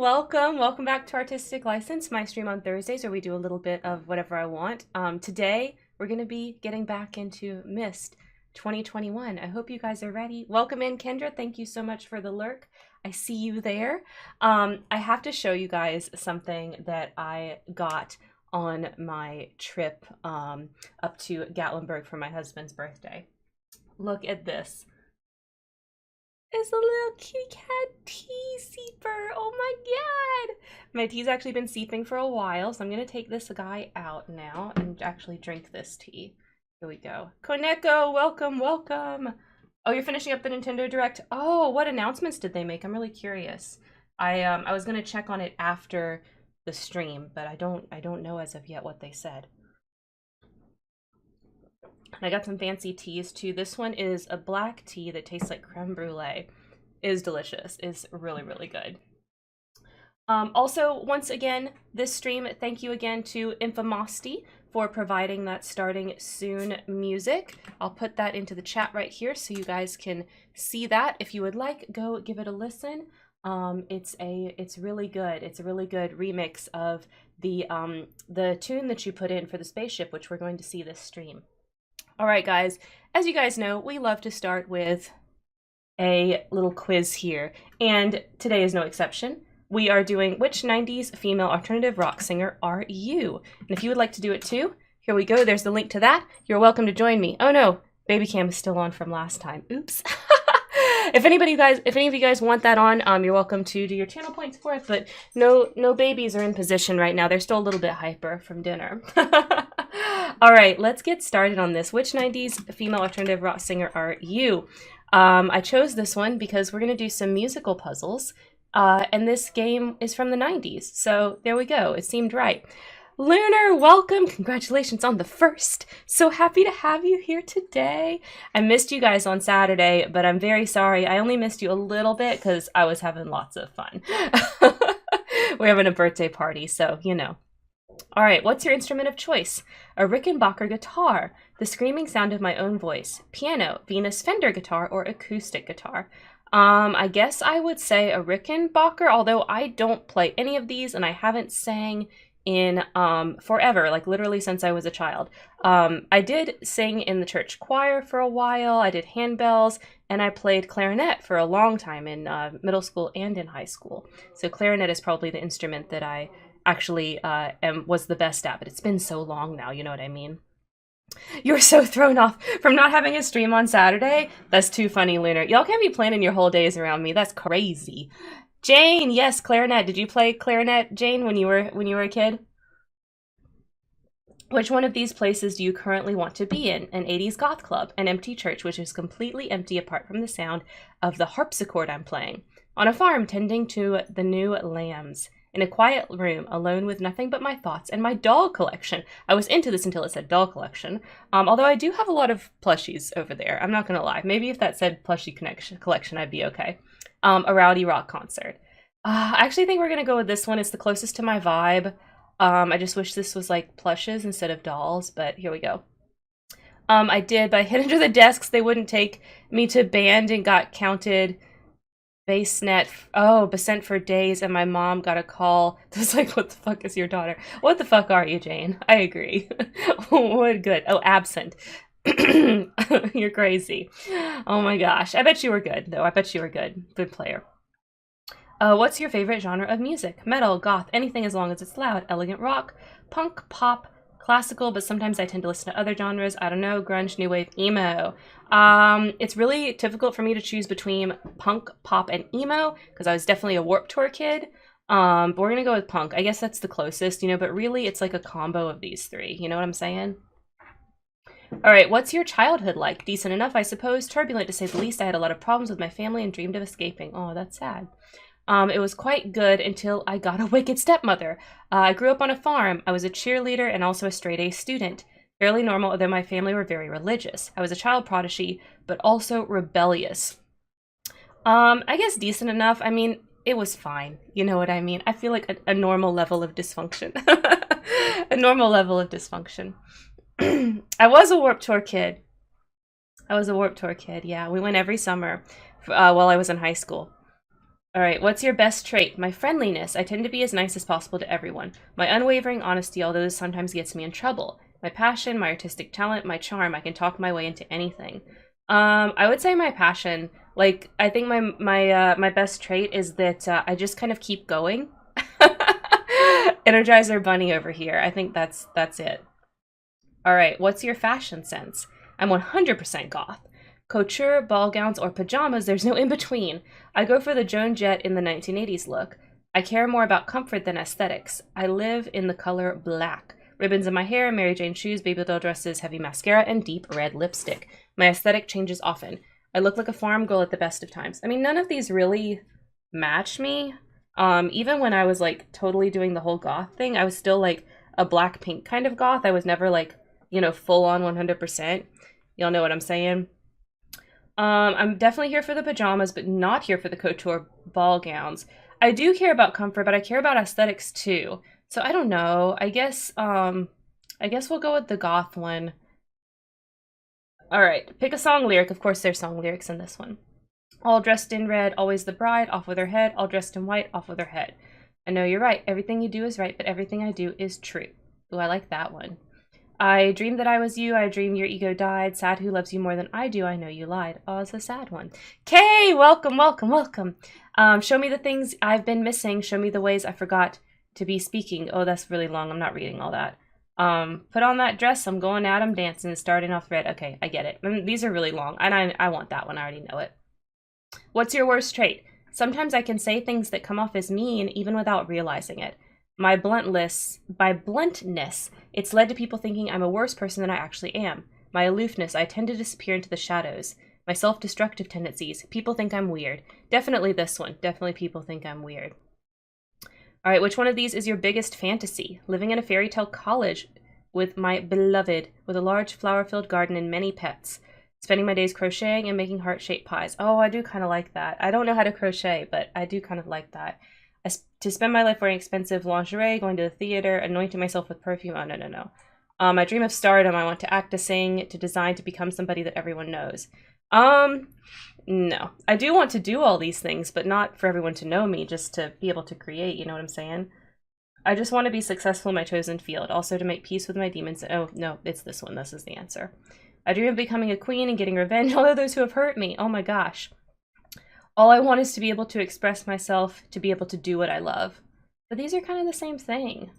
Welcome back to Artistic License, my stream on Thursdays where we do a little bit of whatever I want. Today we're going to be getting back into Myst 2021. I hope you guys are ready. Welcome in, Kendra. Thank you so much for the lurk. I see you there. I have to show you guys something that I got on my trip up to Gatlinburg for my husband's birthday. Look at this. It's a little kitty cat tea seeper. Oh my god! My tea's actually been seeping for a while, so I'm gonna take this guy out now and actually drink this tea. Here we go. Koneko, welcome. Oh, you're finishing up the Nintendo Direct. Oh, what announcements did they make? I'm really curious. I was gonna check on it after the stream, but I don't know as of yet what they said. And I got some fancy teas too. This one is a black tea that tastes like creme brulee. It is delicious. It's really, really good. Also, once again, this stream, thank you again to Infamosity for providing that starting soon music. I'll put that into the chat right here so you guys can see that. If you would like, go give it a listen. It's really good. It's a really good remix of the tune that you put in for the spaceship, which we're going to see this stream. All right, guys, as you guys know, we love to start with a little quiz here, and today is no exception. We are doing which 90s female alternative rock singer are you? And if you would like to do it too, here we go. There's the link to that. You're welcome to join me. Oh no, baby cam is still on from last time. Oops. If any of you guys want that on, you're welcome to do your channel points for it, but no babies are in position right now. They're still a little bit hyper from dinner. All right, let's get started on this. Which 90s female alternative rock singer are you? I chose this one because we're going to do some musical puzzles, and this game is from the 90s, so there we go. It seemed right. Lunar, welcome. Congratulations on the first. So happy to have you here today. I missed you guys on Saturday, but I'm very sorry. I only missed you a little bit because I was having lots of fun. We're having a birthday party, so you know. All right, what's your instrument of choice? A Rickenbacker guitar, the screaming sound of my own voice, piano, Venus Fender guitar, or acoustic guitar? I guess I would say a Rickenbacker, although I don't play any of these and I haven't sang in forever, like literally since I was a child. I did sing in the church choir for a while, I did handbells, and I played clarinet for a long time in middle school and in high school. So clarinet is probably the instrument that I actually was the best at, but it's been so long now, you know what I mean? You're so thrown off from not having a stream on Saturday. That's too funny, Lunar. Y'all can't be planning your whole days around me. That's crazy. Jane, yes, clarinet. Did you play clarinet, Jane, when you were a kid? Which one of these places do you currently want to be in? An 80s goth club, an empty church which is completely empty apart from the sound of the harpsichord I'm playing, on a farm tending to the new lambs, in a quiet room, alone with nothing but my thoughts and my doll collection. I was into this until it said doll collection, although I do have a lot of plushies over there. I'm not gonna lie. Maybe if that said plushie collection, I'd be okay. A rowdy rock concert. I actually think we're gonna go with this one. It's the closest to my vibe. I just wish this was like plushes instead of dolls, but here we go. I did, but I hid under the desks. They wouldn't take me to band and got counted basenet, besent for days, and my mom got a call. It was like, what the fuck is your daughter? What the fuck are you, Jane? I agree. What good? Oh, absent. You're crazy. Oh my gosh. I bet you were good, though. I bet you were good. Good player. What's your favorite genre of music? Metal, goth, anything as long as it's loud. Elegant rock, punk, pop, classical, but sometimes I tend to listen to other genres. I don't know, grunge, new wave, emo. It's really difficult for me to choose between punk, pop, and emo, because I was definitely a Warped Tour kid. But we're gonna go with punk. I guess that's the closest, you know, but really it's like a combo of these three. You know what I'm saying? All right, what's your childhood like? Decent enough, I suppose. Turbulent, to say the least. I had a lot of problems with my family and dreamed of escaping. Oh, that's sad. It was quite good until I got a wicked stepmother. I grew up on a farm. I was a cheerleader and also a straight-A student. Fairly normal, although my family were very religious. I was a child prodigy, but also rebellious. I guess decent enough. I mean, it was fine. You know what I mean? I feel like a normal level of dysfunction. A normal level of dysfunction. I was a Warped Tour kid. Yeah. We went every summer while I was in high school. All right, what's your best trait? My friendliness. I tend to be as nice as possible to everyone. My unwavering honesty, although this sometimes gets me in trouble. My passion, my artistic talent, my charm. I can talk my way into anything. I would say my passion. Like, I think my best trait is that I just kind of keep going. Energizer Bunny over here. I think that's it. All right, what's your fashion sense? I'm 100% goth. Couture, ball gowns, or pajamas, there's no in between. I go for the Joan Jett in the 1980s look. I care more about comfort than aesthetics. I live in the color black. Ribbons in my hair, Mary Jane shoes, baby doll dresses, heavy mascara, and deep red lipstick. My aesthetic changes often. I look like a farm girl at the best of times. I mean, none of these really match me. Even when I was like totally doing the whole goth thing, I was still like a Blackpink kind of goth. I was never like, you know, full on 100%. Y'all know what I'm saying? I'm definitely here for the pajamas, but not here for the couture ball gowns. I do care about comfort, but I care about aesthetics too. So I don't know. I guess we'll go with the goth one. All right, pick a song lyric. Of course, there's song lyrics in this one. All dressed in red, always the bride, off with her head. All dressed in white, off with her head. I know you're right. Everything you do is right, but everything I do is true. Ooh, I like that one. I dreamed that I was you. I dreamed your ego died. Sad who loves you more than I do. I know you lied. Oh, it's a sad one. Kay, welcome, welcome, welcome. Show me the things I've been missing. Show me the ways I forgot to be speaking. Oh, that's really long. I'm not reading all that. Put on that dress. I'm going at 'em dancing, starting off red. Okay, I get it. These are really long, and I want that one. I already know it. What's your worst trait? Sometimes I can say things that come off as mean even without realizing it. By bluntness, it's led to people thinking I'm a worse person than I actually am. My aloofness, I tend to disappear into the shadows. My self-destructive tendencies, people think I'm weird. Definitely this one. Definitely people think I'm weird. All right, which one of these is your biggest fantasy? Living in a fairy tale college with my beloved, with a large flower-filled garden and many pets. Spending my days crocheting and making heart-shaped pies. Oh, I do kind of like that. I don't know how to crochet, but I do kind of like that. To spend my life wearing expensive lingerie, going to the theater, anointing myself with perfume. Oh, no. I dream of stardom. I want to act, to sing, to design, to become somebody that everyone knows. No. I do want to do all these things, but not for everyone to know me, just to be able to create, you know what I'm saying? I just want to be successful in my chosen field, also to make peace with my demons. Oh, no, it's this one. This is the answer. I dream of becoming a queen and getting revenge on others who have hurt me. Oh my gosh. All I want is to be able to express myself, to be able to do what I love. But these are kind of the same thing.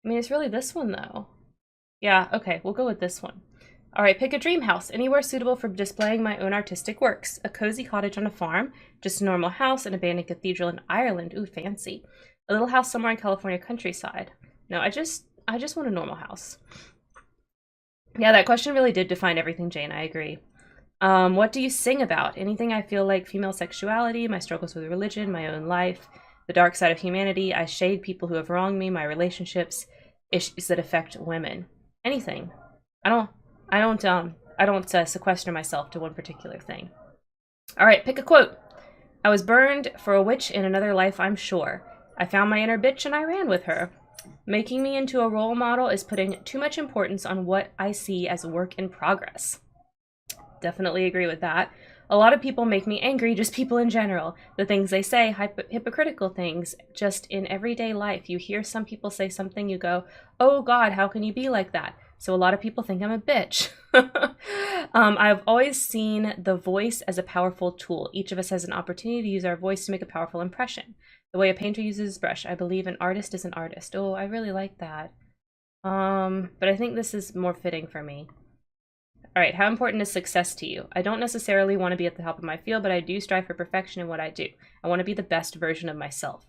I mean, it's really this one, though. Yeah, okay, we'll go with this one. All right, pick a dream house. Anywhere suitable for displaying my own artistic works. A cozy cottage on a farm, just a normal house, an abandoned cathedral in Ireland. Ooh, fancy. A little house somewhere in California countryside. No, I just want a normal house. Yeah, that question really did define everything, Jane. I agree. What do you sing about? Anything I feel like: female sexuality, my struggles with religion, my own life, the dark side of humanity. I shade people who have wronged me, my relationships, issues that affect women. Anything. I don't sequester myself to one particular thing. All right, pick a quote. I was burned for a witch in another life, I'm sure. I found my inner bitch and I ran with her. Making me into a role model is putting too much importance on what I see as work in progress. Definitely agree with that. A lot of people make me angry, just people in general. The things they say, hypocritical things, just in everyday life. You hear some people say something, you go, oh God, how can you be like that? So a lot of people think I'm a bitch. I've always seen the voice as a powerful tool. Each of us has an opportunity to use our voice to make a powerful impression. The way a painter uses his brush. I believe an artist is an artist. Oh, I really like that. But I think this is more fitting for me. All right, how important is success to you? I don't necessarily want to be at the top of my field, but I do strive for perfection in what I do. I want to be the best version of myself.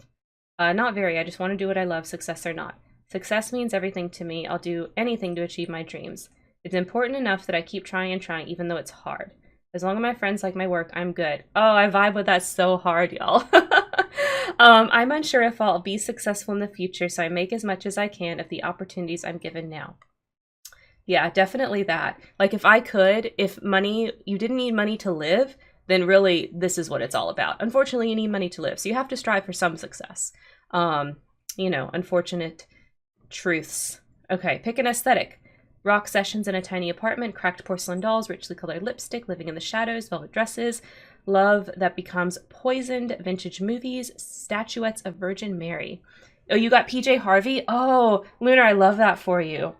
Not very, I just want to do what I love, success or not. Success means everything to me. I'll do anything to achieve my dreams. It's important enough that I keep trying and trying, even though it's hard. As long as my friends like my work, I'm good. Oh, I vibe with that so hard, y'all. I'm unsure if I'll be successful in the future, so I make as much as I can of the opportunities I'm given now. Yeah, definitely that. Like if money, you didn't need money to live, then really this is what it's all about. Unfortunately, you need money to live, so you have to strive for some success. You know, unfortunate truths. Okay, pick an aesthetic. Rock sessions in a tiny apartment, cracked porcelain dolls, richly colored lipstick, living in the shadows, velvet dresses, love that becomes poisoned, vintage movies, statuettes of Virgin Mary. Oh, you got PJ Harvey? Oh, Lunar, I love that for you.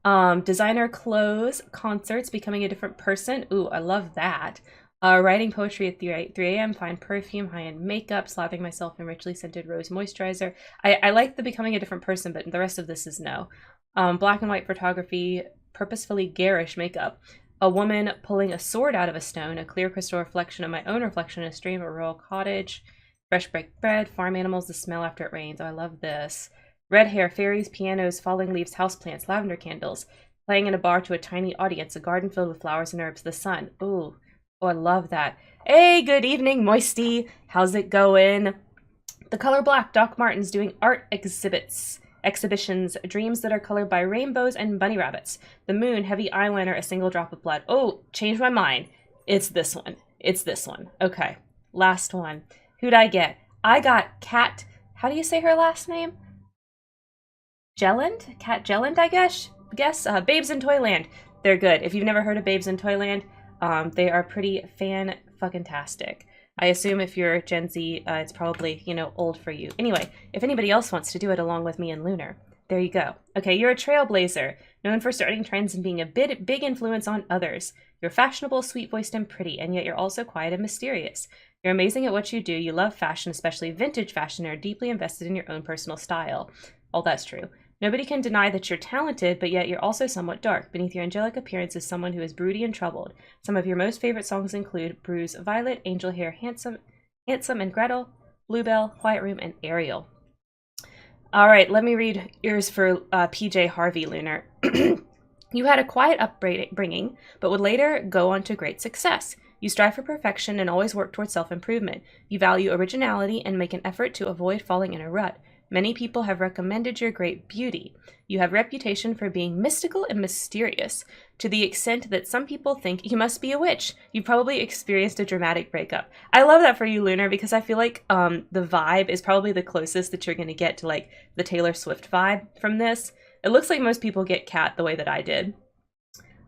Designer clothes, concerts, becoming a different person. Ooh, I love that. Writing poetry at 3 a.m., fine perfume, high-end makeup, slathering myself in richly scented rose moisturizer. I like the becoming a different person, but the rest of this is no. Black and white photography, purposefully garish makeup. A woman pulling a sword out of a stone, a clear crystal reflection of my own reflection in a stream, a rural cottage, fresh baked bread, farm animals, the smell after it rains. Oh, I love this. Red hair, fairies, pianos, falling leaves, houseplants, lavender candles, playing in a bar to a tiny audience, a garden filled with flowers and herbs, the sun. Ooh. Oh, I love that. Hey, good evening, Moisty. How's it going? The Color Black, Doc Martens doing art exhibitions, dreams that are colored by rainbows and bunny rabbits. The moon, heavy eyeliner, a single drop of blood. Oh, changed my mind. It's this one. It's this one. Okay, last one. Who'd I get? I got Kat. How do you say her last name? Jelland? Kat Jelland, I guess? Babes in Toyland. They're good. If you've never heard of Babes in Toyland, they are pretty fan-fucking-tastic. I assume if you're Gen Z, it's probably, you know, old for you. Anyway, if anybody else wants to do it along with me and Lunar, there you go. Okay, you're a trailblazer, known for starting trends and being a big influence on others. You're fashionable, sweet-voiced, and pretty, and yet you're also quiet and mysterious. You're amazing at what you do. You love fashion, especially vintage fashion, and are deeply invested in your own personal style. All that's true. Nobody can deny that you're talented, but yet you're also somewhat dark. Beneath your angelic appearance is someone who is broody and troubled. Some of your most favorite songs include Bruise Violet, Angel Hair, Handsome and Gretel, Bluebell, Quiet Room, and Ariel. All right, let me read yours for PJ Harvey, Lunar. You had a quiet upbringing, but would later go on to great success. You strive for perfection and always work towards self-improvement. You value originality and make an effort to avoid falling in a rut. Many people have recommended your great beauty. You have a reputation for being mystical and mysterious, to the extent that some people think you must be a witch. You've probably experienced a dramatic breakup. I love that for you, Lunar, because I feel like the vibe is probably the closest that you're going to get to, like, the Taylor Swift vibe from this. It looks like most people get Kat the way that I did.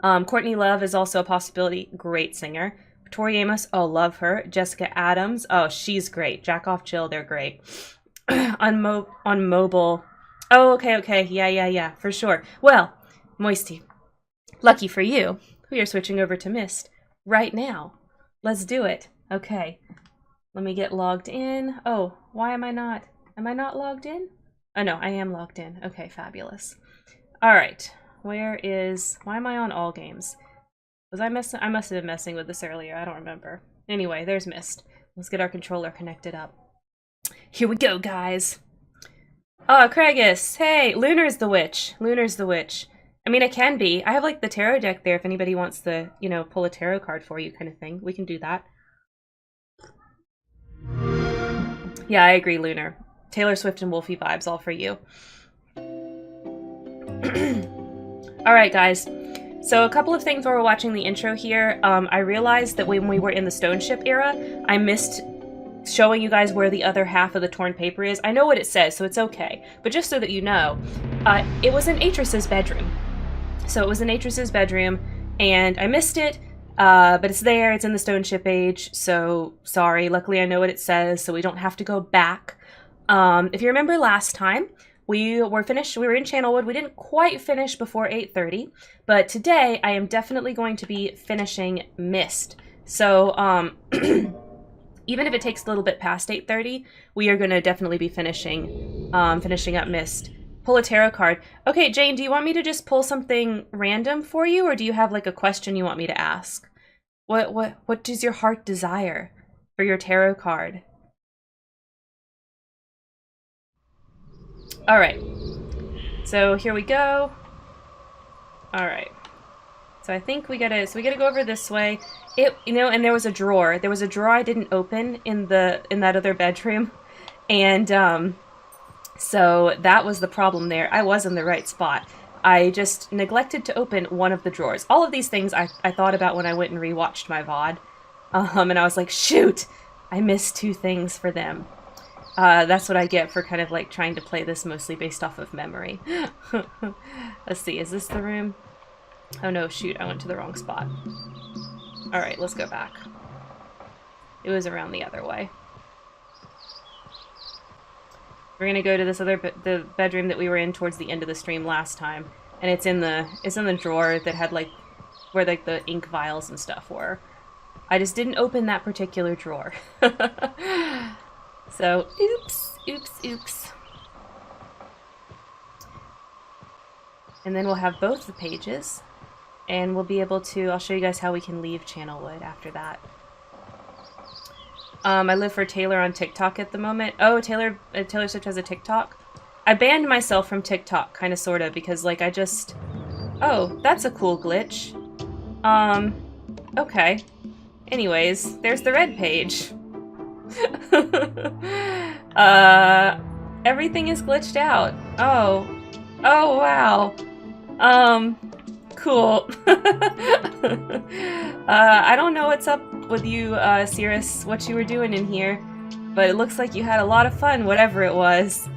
Courtney Love is also a possibility. Great singer. Tori Amos, oh, love her. Jessica Adams, oh, she's great. Jack Off Jill, they're great. on mobile. Oh, okay. Yeah, for sure. Well, Moisty, lucky for you, we are switching over to Myst right now. Let's do it. Okay. Let me get logged in. Oh, why am I not logged in? Oh, no, I am logged in. Okay, fabulous. All right. Why am I on all games? I must have been messing with this earlier. I don't remember. Anyway, there's Myst. Let's get our controller connected up. Here we go, guys. Oh, Craigus. Hey, Lunar's the witch. I mean, I can be. I have, like, the tarot deck there if anybody wants to, you know, pull a tarot card for you kind of thing. We can do that. Yeah, I agree, Lunar. Taylor Swift and Wolfie vibes all for you. All right, guys. So a couple of things while we're watching the intro here. I realized that when we were in the Stone Ship era, I missed showing you guys where the other half of the torn paper is. I know what it says, so it's okay. But just so that you know, it was in Atris's bedroom. So it was in Atris's bedroom, and I missed it, but it's there. It's in the Stone Ship Age, so sorry. Luckily, I know what it says, so we don't have to go back. If you remember last time, we were in Channelwood. We didn't quite finish before 8:30, but today I am definitely going to be finishing Myst. So, even if it takes a little bit past 8:30, we are going to definitely be finishing up Myst. Pull a tarot card. Okay, Jane, do you want me to just pull something random for you, or do you have like a question you want me to ask? What does your heart desire for your tarot card? All right. So here we go. All right. So I think we gotta go over this way. And there was a drawer. There was a drawer I didn't open in that other bedroom, and so that was the problem there. I was in the right spot. I just neglected to open one of the drawers. All of these things I thought about when I went and rewatched my VOD, and I was like, shoot, I missed two things for them. That's what I get for kind of like trying to play this mostly based off of memory. Let's see, is this the room? Oh no, shoot, I went to the wrong spot. Alright, let's go back. It was around the other way. We're gonna go to this other the bedroom that we were in towards the end of the stream last time, and it's in the drawer that had like where like the ink vials and stuff were. I just didn't open that particular drawer. So, oops. And then we'll have both the pages, and we'll be able to, I'll show you guys how we can leave Channelwood after that. I live for Taylor on TikTok at the moment. Oh, Taylor Swift has a TikTok? I banned myself from TikTok, kind of, sort of, because, like, I just... Oh, that's a cool glitch. Okay. Anyways, there's the red page. Everything is glitched out. Oh. Oh, wow. Cool. I don't know what's up with you, Cirrus, what you were doing in here, but it looks like you had a lot of fun, whatever it was.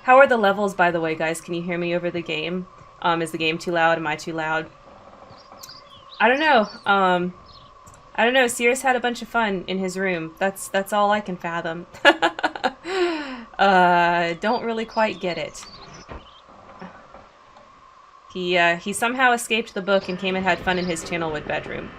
How are the levels, by the way, guys? Can you hear me over the game? Is the game too loud? Am I too loud? I don't know. I don't know. Cirrus had a bunch of fun in his room. That's all I can fathom. Don't really quite get it. He somehow escaped the book and came and had fun in his Channelwood bedroom.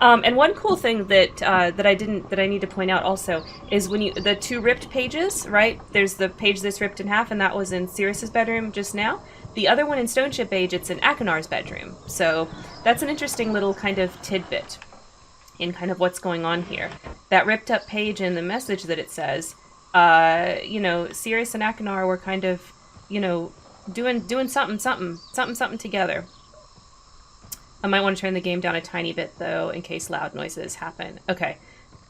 And one cool thing that I need to point out also is when the two ripped pages, right? There's the page that's ripped in half, and that was in Cirrus's bedroom just now. The other one in Stoneship Age, it's in Akinar's bedroom. So that's an interesting little kind of tidbit in kind of what's going on here. That ripped up page and the message that it says, you know, Cirrus and Akinar were kind of, you know, doing something together. I might want to turn the game down a tiny bit though, in case loud noises happen. Okay,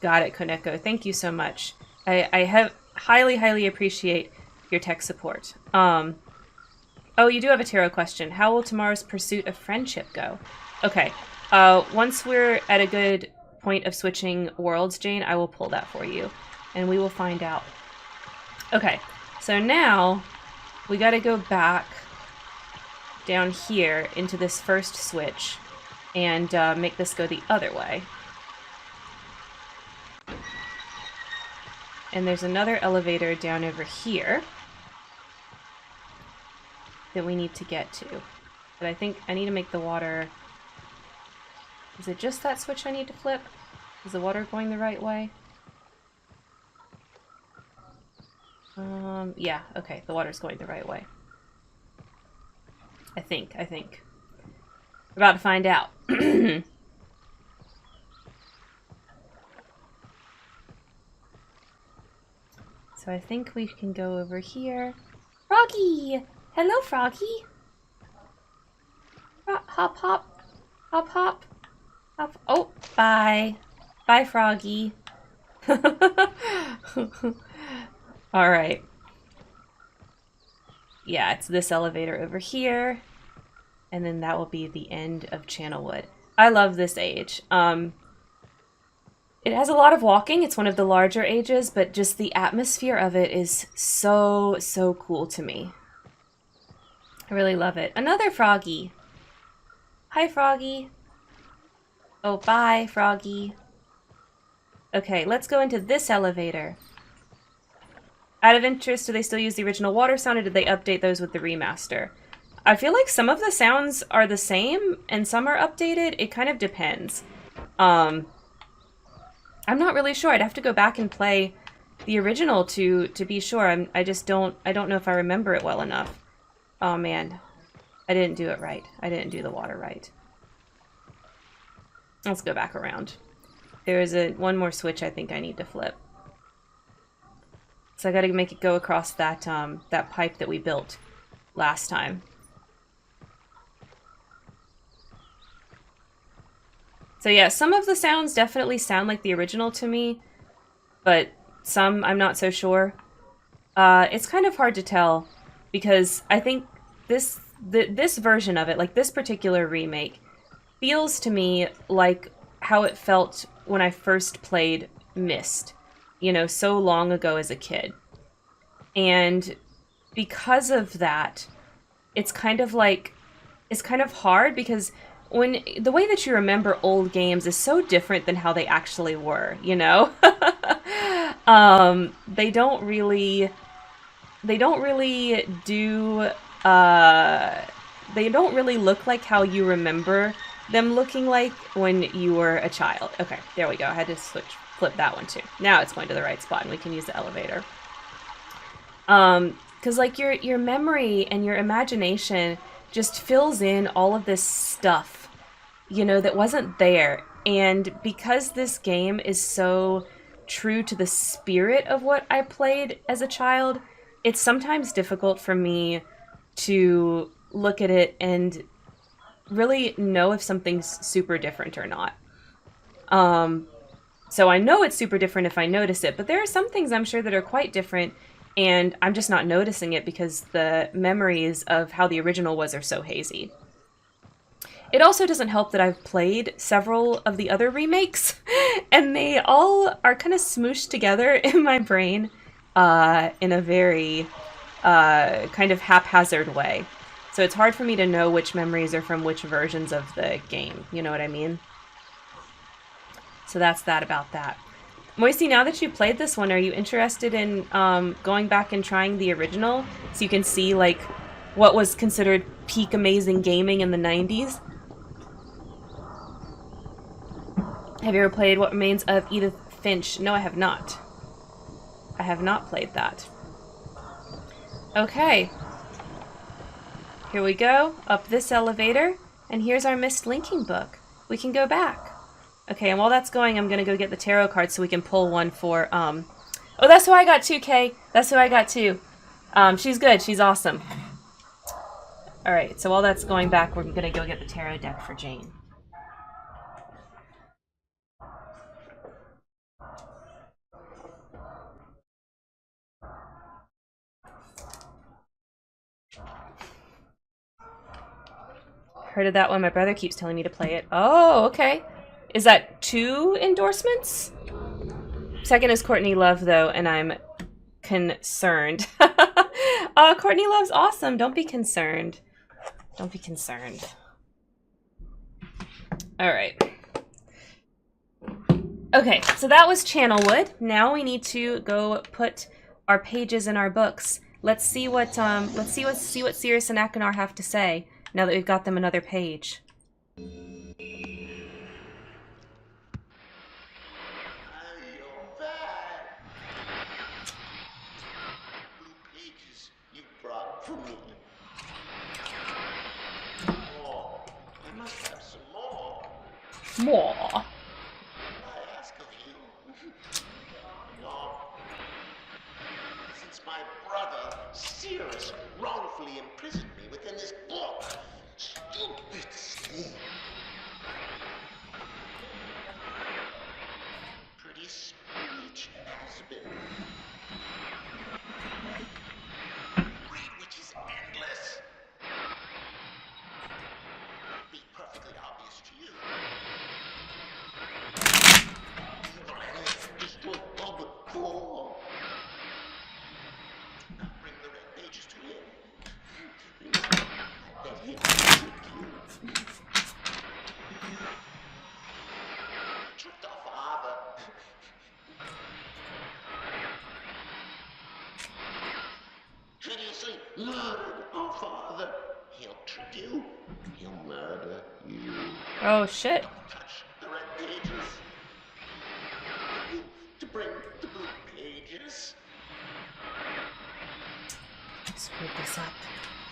got it, Koneko. Thank you so much. I have highly appreciate your tech support. Oh, you do have a tarot question. How will tomorrow's pursuit of friendship go? Okay, once we're at a good point of switching worlds, Jane, I will pull that for you, and we will find out. Okay, so now we gotta go back down here into this first switch and make this go the other way. And there's another elevator down over here that we need to get to. But I think I need to make the water... Is it just that switch I need to flip? Is the water going the right way? Yeah, okay, the water's going the right way. I think. We're about to find out. So I think we can go over here. Froggy! Hello, Froggy! Hop, hop. Hop, hop. Hop. Oh, bye. Bye, Froggy. Alright. Yeah, it's this elevator over here. And then that will be the end of Channelwood. I love this age. It has a lot of walking. It's one of the larger ages, but just the atmosphere of it is so cool to me. I really love it. Another Froggy. Hi, Froggy. Oh, bye, Froggy. Okay, let's go into this elevator. Out of interest, do they still use the original water sound, or did they update those with the remaster? I feel like some of the sounds are the same, and some are updated. It kind of depends. I'm not really sure. I'd have to go back and play the original to be sure. I don't know if I remember it well enough. Oh man, I didn't do it right. I didn't do the water right. Let's go back around. There is one more switch I think I need to flip. So I gotta make it go across that that pipe that we built last time. So yeah, some of the sounds definitely sound like the original to me, but some I'm not so sure. It's kind of hard to tell because I think this version of it, like this particular remake, feels to me like how it felt when I first played Myst. you know, so long ago as a kid. And because of that, it's kind of like, it's kind of hard because when the way that you remember old games is so different than how they actually were, you know? They don't really do, they don't really look like how you remember them looking like when you were a child. Okay, there we go. I had to flip that one too. Now it's going to the right spot and we can use the elevator. Because like your memory and your imagination just fills in all of this stuff, you know, that wasn't there. And because this game is so true to the spirit of what I played as a child, it's sometimes difficult for me to look at it and really know if something's super different or not. So I know it's super different if I notice it, but there are some things I'm sure that are quite different, and I'm just not noticing it because the memories of how the original was are so hazy. It also doesn't help that I've played several of the other remakes, and they all are kind of smooshed together in my brain in a very kind of haphazard way. So it's hard for me to know which memories are from which versions of the game. You know what I mean? So that's that about that. Moisty, now that you played this one, are you interested in going back and trying the original so you can see like what was considered peak amazing gaming in the 90s? Have you ever played What Remains of Edith Finch? No, I have not. I have not played that. Okay. Here we go, up this elevator, and here's our Myst linking book. We can go back. Okay, and while that's going, I'm gonna go get the tarot card so we can pull one for, oh, that's who I got too, Kay. That's who I got too. She's good, she's awesome. Alright, so while that's going back, we're gonna go get the tarot deck for Jane. Heard of that one. My brother keeps telling me to play it. Oh, okay. Is that 2 endorsements? Second is Courtney Love, though, and I'm concerned. Courtney Love's awesome. Don't be concerned. Don't be concerned. All right. Okay, so that was Channelwood. Now we need to go put our pages in our books. Let's see what Cirrus and Akinar have to say. Now that we've got them another page. Pages you brought for me. More. I must have some more. More. I ask of you. No. Since my brother, Cirrus, wrongfully imprisoned me within this book. Stupid scheme. Pretty speech has been. Read which is endless. Be perfectly obvious to you. Evil and destroy public core. Now bring the red pages to him. Let him trick you. Tricked our father. Hideously murdered our father. He'll trick you. He'll murder you. Oh, shit. Touch the red pages. To bring the blue pages. Screwed this up.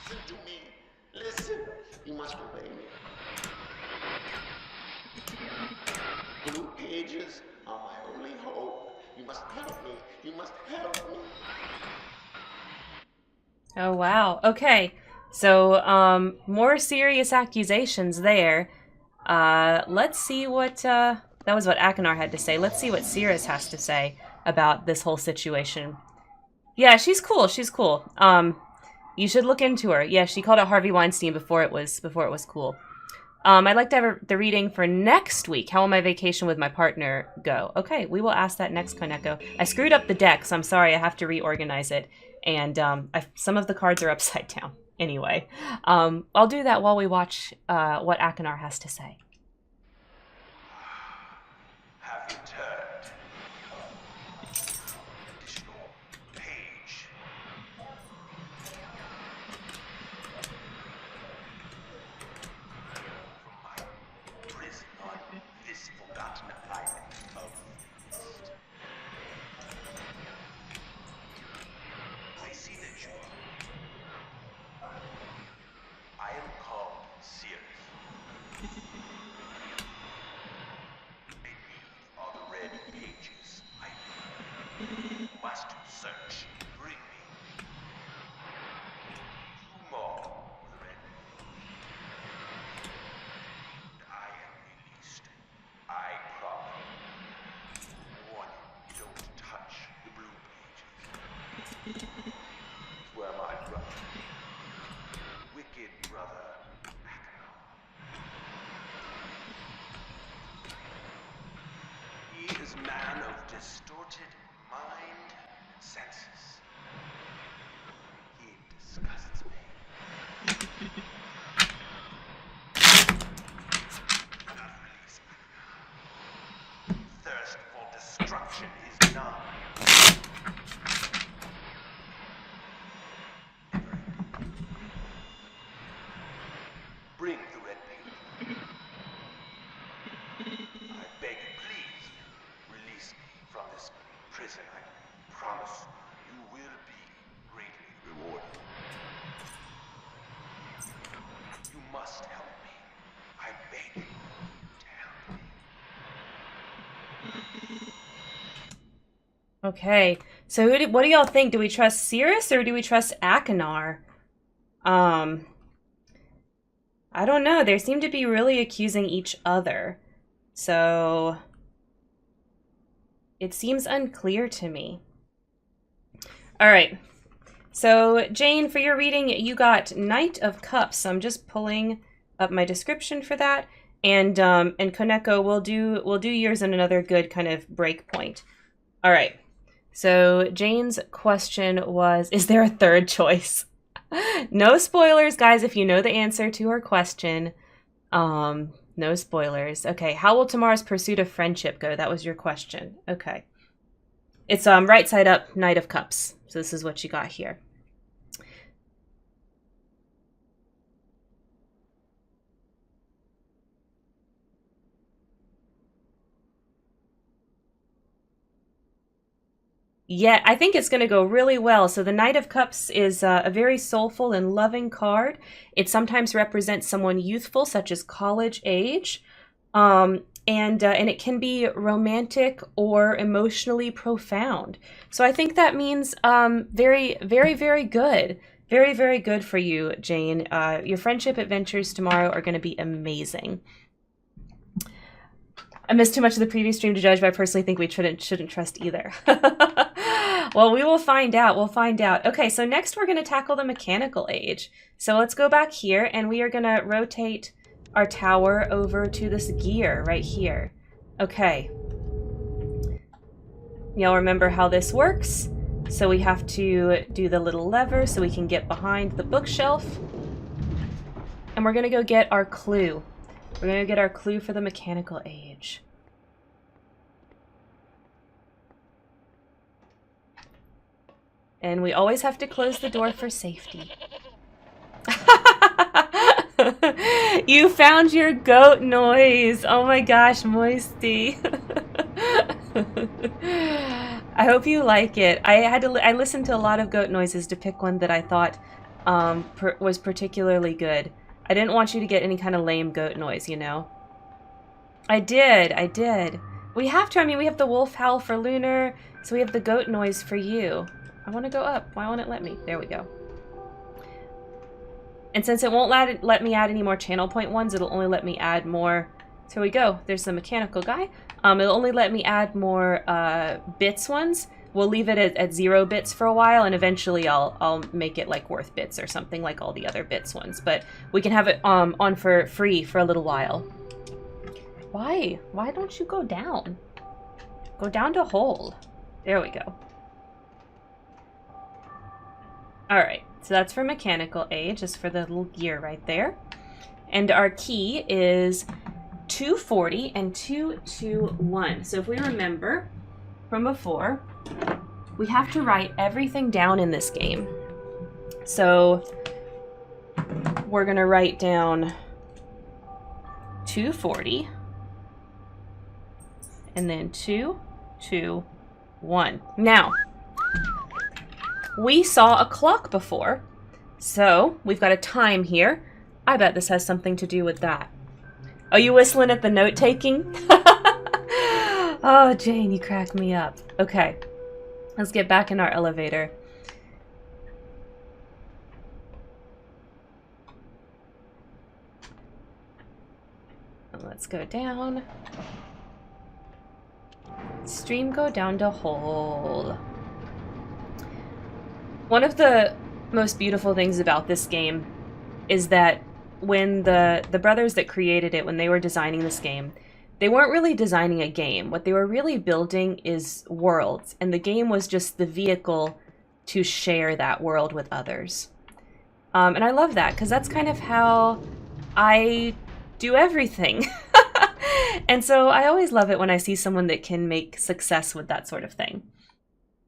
Listen to me. Listen. You must obey me. Blue pages are my only hope. You must help me. You must help me. Oh, wow. Okay. So, more serious accusations there. Let's see what, that was what Akinar had to say. Let's see what Cirrus has to say about this whole situation. Yeah, she's cool. She's cool. You should look into her. Yeah, she called out Harvey Weinstein before it was cool. I'd like to have the reading for next week. How will my vacation with my partner go? Okay, we will ask that next, Koneko. I screwed up the deck, so I'm sorry. I have to reorganize it. And some of the cards are upside down. Anyway, I'll do that while we watch what Akinar has to say. Have you turned? Additional page. From my prison on this forgotten island of Myst. I see that you are. I am called Sirius. They need all the red pages I need. You must search. Bring me. 2 more of the red pages. And I am released. I promise. Warning, don't touch the blue pages. It's where my brother, wicked brother, Akinar. He is man of distorted mind and senses. He disgusts me. Do not release Akinar. Thirst for destruction is none. Bring the red paper. I beg you, please, release me from this prison. I promise you will be greatly rewarded. You must help me. I beg you to help me. Okay, so what do y'all think? Do we trust Cirrus or do we trust Akinar? I don't know. They seem to be really accusing each other. So it seems unclear to me. All right. So Jane, for your reading, you got Knight of Cups. So I'm just pulling up my description for that. And Koneko, we'll do yours in another good kind of break point. All right. So Jane's question was, is there a third choice? No spoilers, guys, if you know the answer to her question. No spoilers. Okay, how will tomorrow's pursuit of friendship go? That was your question. Okay. It's right side up, Knight of Cups. So this is what you got here. Yeah, I think it's going to go really well. So the Knight of Cups is a very soulful and loving card. It sometimes represents someone youthful, such as college age. And it can be romantic or emotionally profound. So I think that means very, very, very good. Very, very good for you, Jane. Your friendship adventures tomorrow are going to be amazing. I missed too much of the previous stream to judge, but I personally think we shouldn't trust either. Well, we will find out. We'll find out. Okay, so next we're going to tackle the mechanical age. So let's go back here, and we are going to rotate our tower over to this gear right here. Okay. Y'all remember how this works? So we have to do the little lever so we can get behind the bookshelf. And we're going to go get our clue. We're going to get our clue for the mechanical age. And we always have to close the door for safety. You found your goat noise. Oh my gosh, Moisty. I hope you like it. I listened to a lot of goat noises to pick one that I thought was particularly good. I didn't want you to get any kind of lame goat noise, you know. I did. We have to. I mean, we have the wolf howl for Lunar, so we have the goat noise for you. I want to go up. Why won't it let me? There we go. And since it won't let me add any more channel point ones, it'll only let me add more. So here we go. There's the mechanical guy. It'll only let me add more bits ones, we'll leave it at 0 bits for a while, and eventually I'll make it like worth bits or something like all the other bits ones. But we can have it on for free for a little while. Why? Why don't you go down? Go down to hold. There we go. Alright, so that's for mechanical age, just for the little gear right there. And our key is 240 and 221. So if we remember from before, we have to write everything down in this game. So we're going to write down 240 and then 221. Now, we saw a clock before, so we've got a time here. I bet this has something to do with that. Are you whistling at the note-taking? Oh, Jane, you crack me up. Okay, let's get back in our elevator. Let's go down. Stream go down to hole. One of the most beautiful things about this game is that when the brothers that created it, when they were designing this game, they weren't really designing a game. What they were really building is worlds, and the game was just the vehicle to share that world with others. And I love that, because that's kind of how I do everything. And so I always love it when I see someone that can make success with that sort of thing.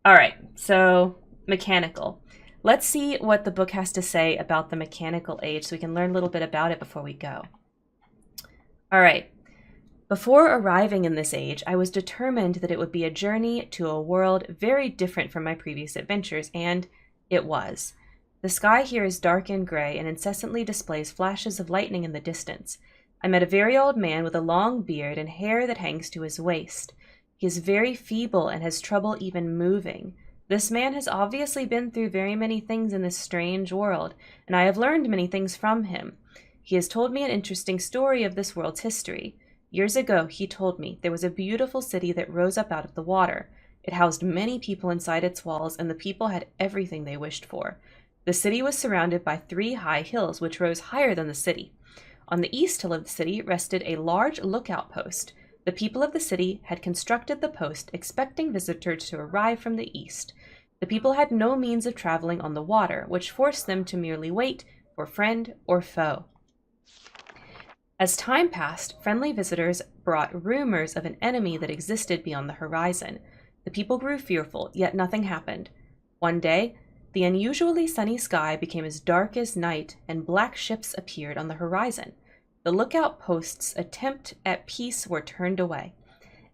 All right, so mechanical. Let's see what the book has to say about the mechanical age so we can learn a little bit about it before we go. All right. Before arriving in this age, I was determined that it would be a journey to a world very different from my previous adventures, and it was. The sky here is dark and gray and incessantly displays flashes of lightning in the distance. I met a very old man with a long beard and hair that hangs to his waist. He is very feeble and has trouble even moving. This man has obviously been through very many things in this strange world, and I have learned many things from him. He has told me an interesting story of this world's history. Years ago, he told me, there was a beautiful city that rose up out of the water. It housed many people inside its walls, and the people had everything they wished for. The city was surrounded by 3 high hills, which rose higher than the city. On the east hill of the city rested a large lookout post. The people of the city had constructed the post, expecting visitors to arrive from the east. The people had no means of traveling on the water, which forced them to merely wait for friend or foe. As time passed, friendly visitors brought rumors of an enemy that existed beyond the horizon. The people grew fearful, yet nothing happened. One day, the unusually sunny sky became as dark as night, and black ships appeared on the horizon. The lookout post's attempt at peace were turned away,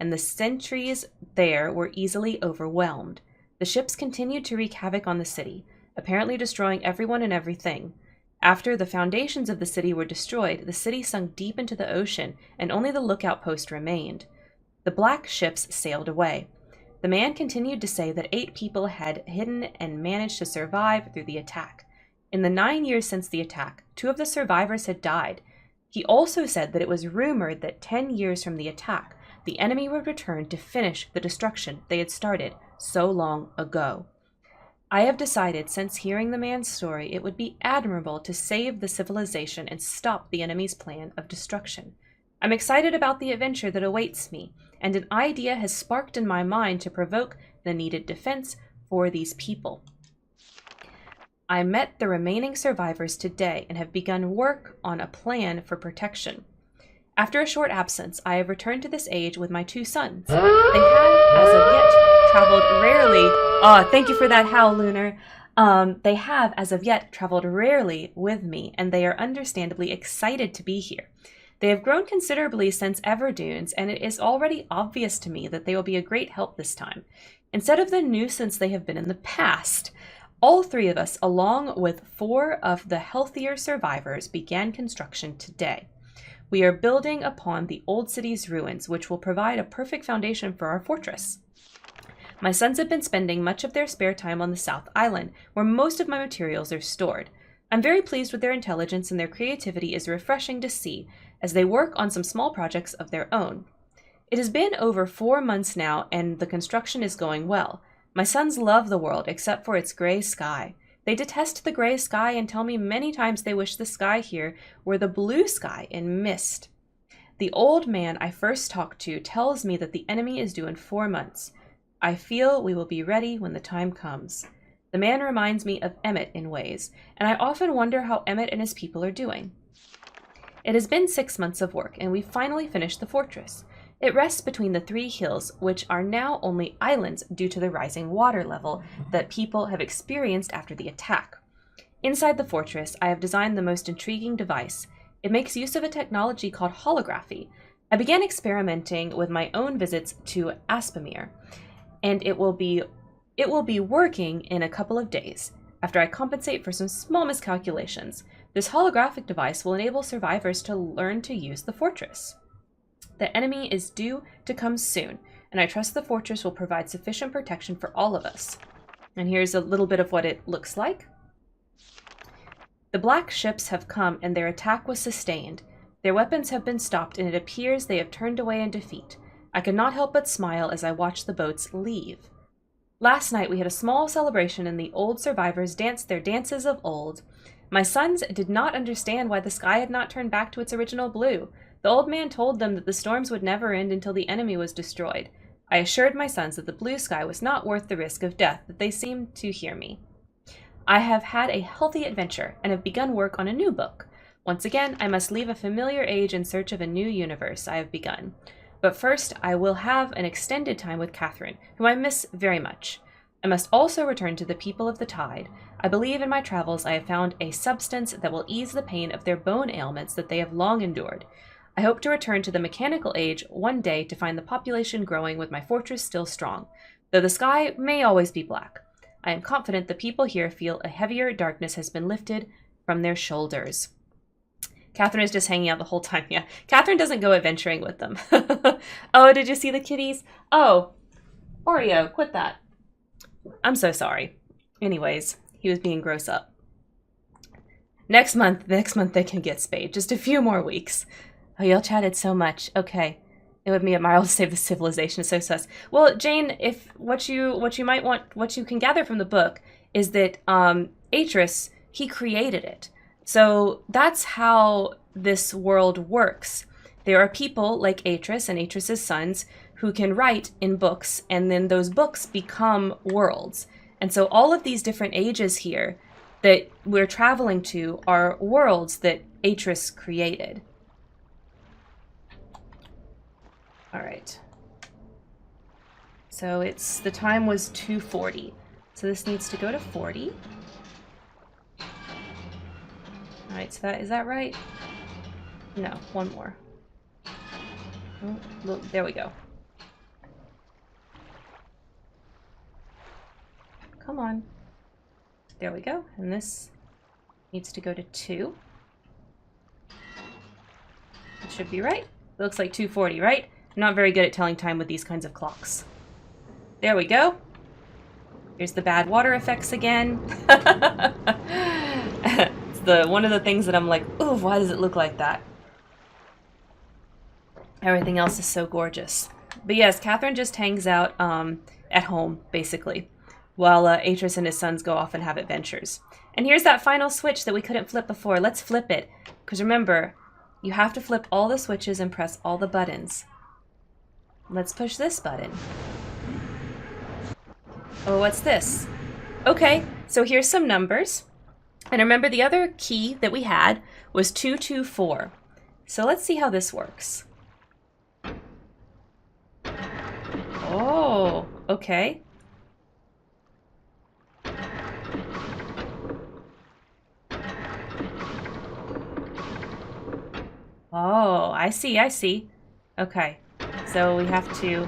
and the sentries there were easily overwhelmed. The ships continued to wreak havoc on the city, apparently destroying everyone and everything. After the foundations of the city were destroyed, the city sunk deep into the ocean, and only the lookout post remained. The black ships sailed away. The man continued to say that 8 people had hidden and managed to survive through the attack. In the 9 years since the attack, 2 of the survivors had died. He also said that it was rumored that 10 years from the attack, the enemy would return to finish the destruction they had started so long ago. I have decided, since hearing the man's story, it would be admirable to save the civilization and stop the enemy's plan of destruction. I'm excited about the adventure that awaits me, and an idea has sparked in my mind to provoke the needed defense for these people. I met the remaining survivors today and have begun work on a plan for protection. After a short absence, I have returned to this age with my 2 sons. They have, as of yet, traveled rarely. Oh, thank you for that howl, Lunar. They have, as of yet, traveled rarely with me, and they are understandably excited to be here. They have grown considerably since Everdunes, and it is already obvious to me that they will be a great help this time, instead of the nuisance they have been in the past. All 3 of us, along with 4 of the healthier survivors, began construction today. We are building upon the old city's ruins, which will provide a perfect foundation for our fortress. My sons have been spending much of their spare time on the South Island, where most of my materials are stored. I'm very pleased with their intelligence, and their creativity is refreshing to see as they work on some small projects of their own. It has been over 4 months now, and the construction is going well. My sons love the world except for its gray sky. They detest the gray sky and tell me many times they wish the sky here were the blue sky in Myst. The old man I first talked to tells me that the enemy is due in 4 months. I feel we will be ready when the time comes. The man reminds me of Emmett in ways, and I often wonder how Emmett and his people are doing. It has been 6 months of work, and we've finally finished the fortress. It rests between the 3 hills, which are now only islands due to the rising water level that people have experienced after the attack. Inside the fortress, I have designed the most intriguing device. It makes use of a technology called holography. I began experimenting with my own visits to Aspamir, and it will be working in a couple of days, after I compensate for some small miscalculations. This holographic device will enable survivors to learn to use the fortress. The enemy is due to come soon, and I trust the fortress will provide sufficient protection for all of us. And here's a little bit of what it looks like. The black ships have come, and their attack was sustained. Their weapons have been stopped, and it appears they have turned away in defeat. I could not help but smile as I watched the boats leave. Last night we had a small celebration, and the old survivors danced their dances of old. My sons did not understand why the sky had not turned back to its original blue. The old man told them that the storms would never end until the enemy was destroyed. I assured my sons that the blue sky was not worth the risk of death, but they seemed to hear me. I have had a healthy adventure, and have begun work on a new book. Once again, I must leave a familiar age in search of a new universe I have begun. But first, I will have an extended time with Catherine, whom I miss very much. I must also return to the people of the tide. I believe in my travels I have found a substance that will ease the pain of their bone ailments that they have long endured. I hope to return to the mechanical age one day to find the population growing with my fortress still strong, though the sky may always be black. I am confident the people here feel a heavier darkness has been lifted from their shoulders. Catherine is just hanging out the whole time. Yeah, Catherine doesn't go adventuring with them. Oh, did you see the kitties? Oh, Oreo, quit that. I'm so sorry. Anyways, he was being gross up. Next month they can get spayed. Just a few more weeks. Oh, y'all chatted so much. Okay. It would be admirable to save the civilization. It's so sus. Well, Jane, if what you might want, what you can gather from the book is that Atris, he created it. So that's how this world works. There are people like Atris and Atris's sons who can write in books, and then those books become worlds. And so all of these different ages here that we're traveling to are worlds that Atris created. All right. So the time was 240. So this needs to go to 40. All right, so is that right? No, one more. Oh, look, there we go. Come on. There we go. And this needs to go to 2. It should be right. It looks like 240, right? I'm not very good at telling time with these kinds of clocks. There we go. Here's the bad water effects again. It's one of the things that I'm like, ooh, why does it look like that? Everything else is so gorgeous. But yes, Catherine just hangs out at home, basically, while Atris and his sons go off and have adventures. And here's that final switch that we couldn't flip before. Let's flip it. Because remember, you have to flip all the switches and press all the buttons. Let's push this button. Oh, what's this? Okay, so here's some numbers. And remember, the other key that we had was 224. So let's see how this works. Oh, okay. Oh, I see. Okay, so we have to...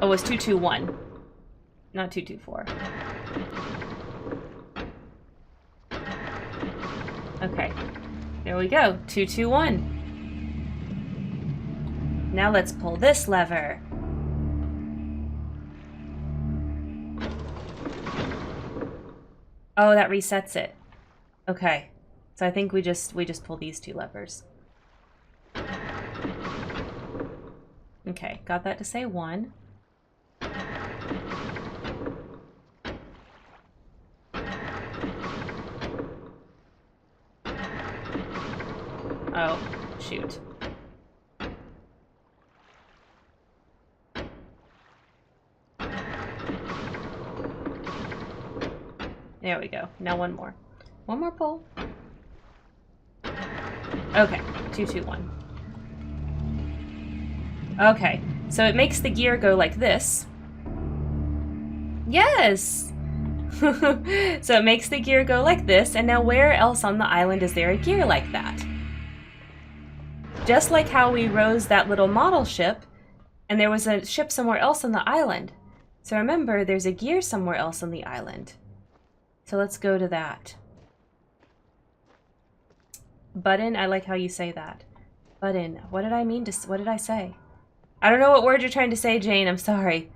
Oh, it was 221, not 224. Okay, there we go, 221. Now let's pull this lever. Oh, that resets it. Okay, so I think we just pull these 2 levers. Okay, got that to say 1. shoot. There we go. Now one more. One more pull. Okay, 2, 2, 1. Okay, so it makes the gear go like this. Yes! So it makes the gear go like this, and now where else on the island is there a gear like that? Just like how we rose that little model ship, and there was a ship somewhere else on the island. So remember, there's a gear somewhere else on the island. So let's go to that. Button, I like how you say that. Button, what did I mean to, what did I say? I don't know what word you're trying to say, Jane, I'm sorry.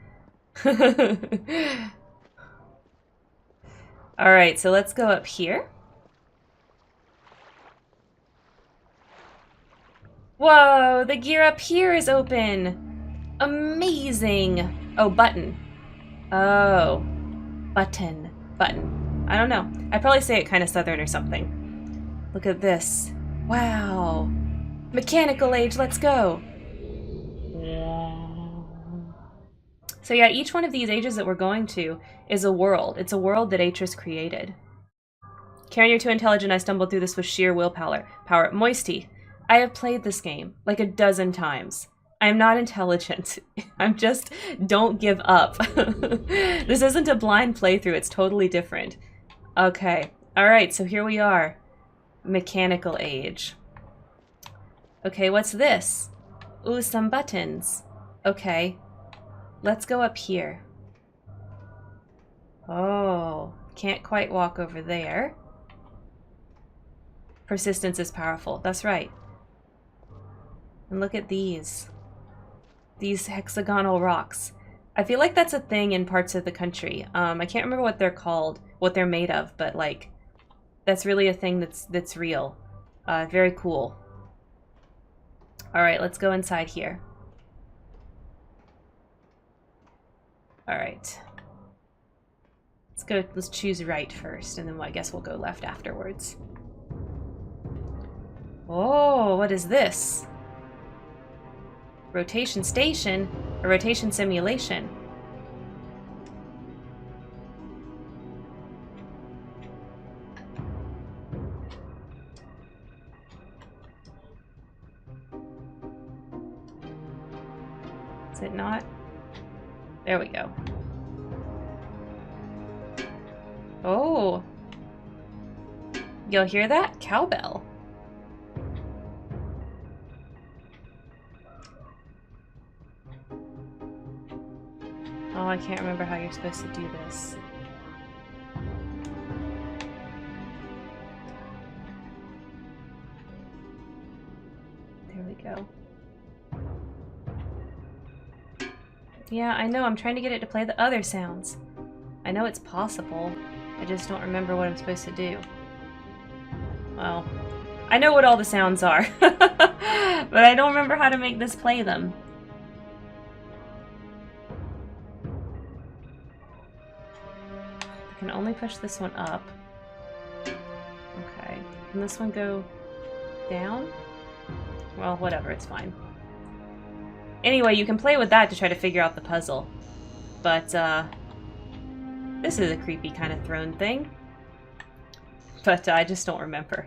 Alright, so let's go up here. Whoa, the gear up here is open. Amazing. Oh, button. Oh, button. Button. I don't know. I probably say it kind of southern or something. Look at this. Wow. Mechanical age, let's go. So yeah, each one of these ages that we're going to is a world. It's a world that Atris created. Karen, you're too intelligent. I stumbled through this with sheer willpower. Moisty. I have played this game like a dozen times. I'm not intelligent. I'm just, don't give up. This isn't a blind playthrough. It's totally different. Okay. All right, so here we are. Mechanical age. Okay, what's this? Ooh, some buttons. Okay. Let's go up here. Oh, can't quite walk over there. Persistence is powerful. That's right. And look at these. These hexagonal rocks. I feel like that's a thing in parts of the country. I can't remember what they're called, what they're made of, but like, that's really a thing that's real. Very cool. All right, let's go inside here. All right. Let's choose right first, and then I guess we'll go left afterwards. Oh, what is this? Rotation station? A rotation simulation? Is it not? There we go. Oh. You'll hear that? Cowbell. Oh, I can't remember how you're supposed to do this. There we go. Yeah, I know. I'm trying to get it to play the other sounds. I know it's possible. I just don't remember what I'm supposed to do. Well, I know what all the sounds are, but I don't remember how to make this play them. I can only push this one up. Okay. Can this one go down? Well, whatever, it's fine. Anyway, you can play with that to try to figure out the puzzle. But, this is a creepy kind of throne thing. But I just don't remember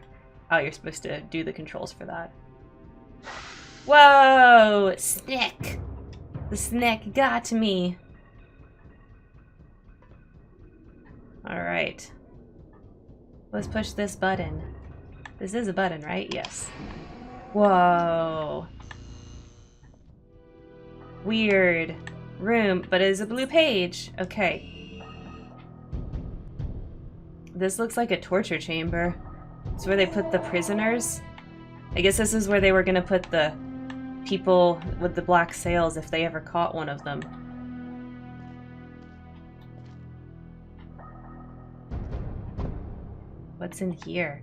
how you're supposed to do the controls for that. Whoa! Snick! The snick got me. Alright. Let's push this button. This is a button, right? Yes. Whoa. Weird. Room, but it is a blue page. Okay. This looks like a torture chamber. It's where they put the prisoners. I guess this is where they were gonna put the people with the black sails if they ever caught one of them. What's in here?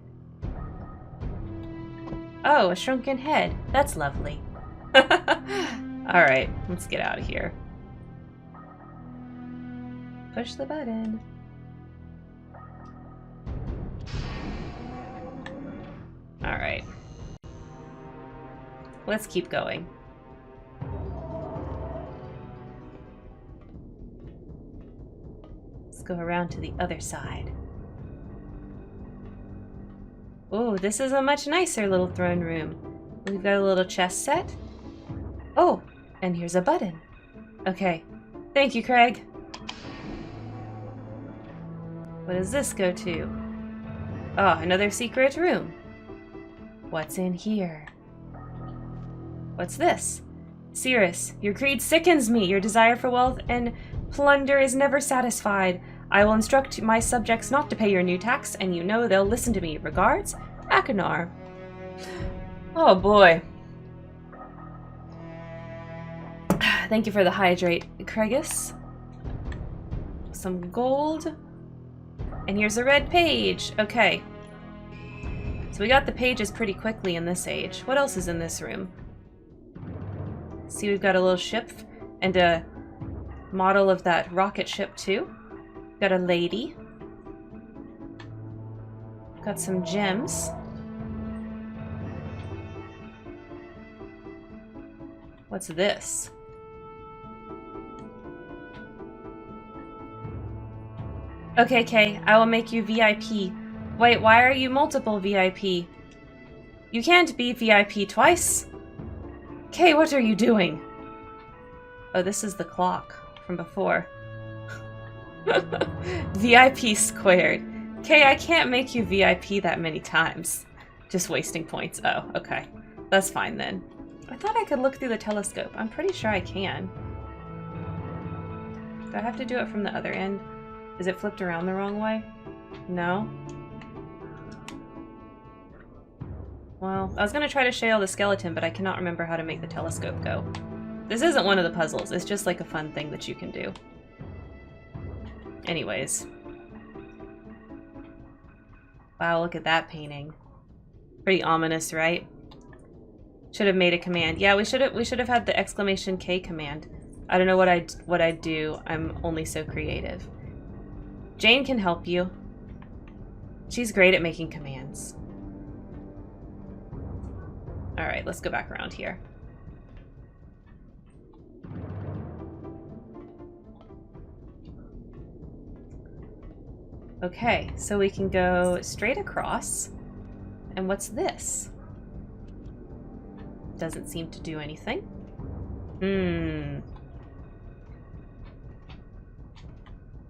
Oh, a shrunken head. That's lovely. Alright, let's get out of here. Push the button. Alright. Let's keep going. Let's go around to the other side. Oh, this is a much nicer little throne room. We've got a little chess set. Oh, and here's a button. Okay. Thank you, Craig. What does this go to? Oh, another secret room. What's in here? What's this? Cirrus, your greed sickens me. Your desire for wealth and plunder is never satisfied. I will instruct my subjects not to pay your new tax, and you know they'll listen to me. Regards, Akanar. Oh boy. Thank you for the hydrate, Kregus. Some gold. And here's a red page. Okay. So we got the pages pretty quickly in this age. What else is in this room? See, we've got a little ship and a model of that rocket ship too. Got a lady. Got some gems. What's this? Okay, Kay, I will make you VIP. Wait, why are you multiple VIP? You can't be VIP twice. Kay, what are you doing? Oh, this is the clock from before. VIP squared. Kay, I can't make you VIP that many times. Just wasting points. Oh, okay. That's fine then. I thought I could look through the telescope. I'm pretty sure I can. Do I have to do it from the other end? Is it flipped around the wrong way? No? Well, I was gonna try to shale the skeleton, but I cannot remember how to make the telescope go. This isn't one of the puzzles, it's just like a fun thing that you can do. Anyways. Wow, look at that painting. Pretty ominous, right? Should have made a command. Yeah, we should have had the exclamation K command. I don't know what I'd do. I'm only so creative. Jane can help you. She's great at making commands. Alright, let's go back around here. Okay, so we can go straight across. And what's this? Doesn't seem to do anything.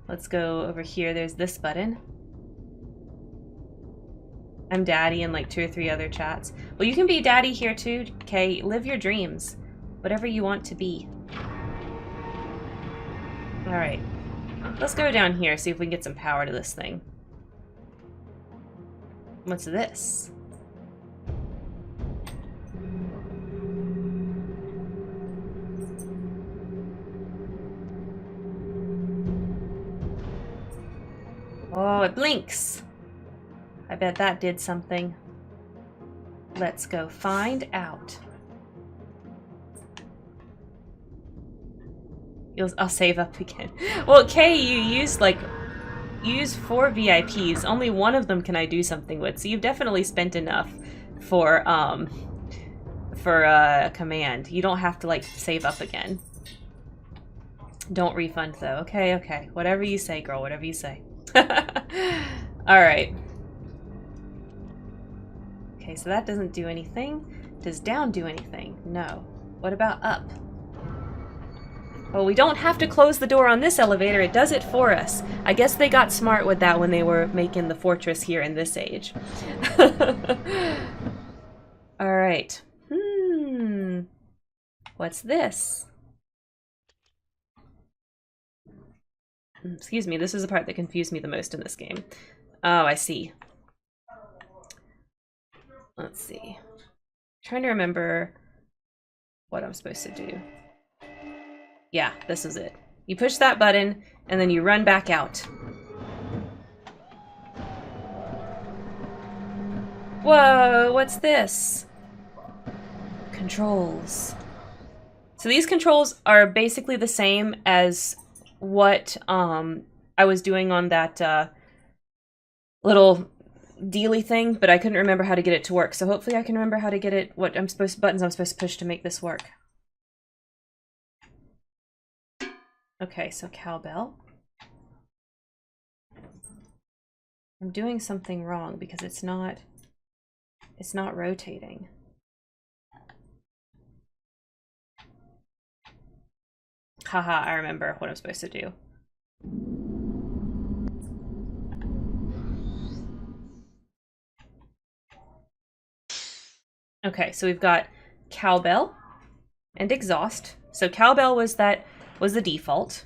Let's go over here. There's this button. I'm daddy in like 2 or 3 other chats. Well, you can be daddy here too, Kay. Live your dreams. Whatever you want to be. Alright. Let's go down here, see if we can get some power to this thing. What's this? Oh, it blinks. I bet that did something. Let's go find out. I'll save up again. Well, Kay, you used 4 VIPs. Only one of them can I do something with, so you've definitely spent enough for a command. You don't have to like save up again. Don't refund though. Okay, okay. Whatever you say, girl. Whatever you say. Alright. Okay, so that doesn't do anything. Does down do anything? No. What about up? Well, we don't have to close the door on this elevator. It does it for us. I guess they got smart with that when they were making the fortress here in this age. Alright. What's this? Excuse me, this is the part that confused me the most in this game. Oh, I see. Let's see. I'm trying to remember what I'm supposed to do. Yeah, this is it. You push that button, and then you run back out. Whoa, what's this? Controls. So these controls are basically the same as what I was doing on that little dealy thing, but I couldn't remember how to get it to work. So hopefully I can remember how to get it, what buttons I'm supposed to push to make this work. Okay, so cowbell. I'm doing something wrong because it's not rotating. Haha, I remember what I'm supposed to do. Okay, so we've got cowbell and exhaust. So cowbell was the default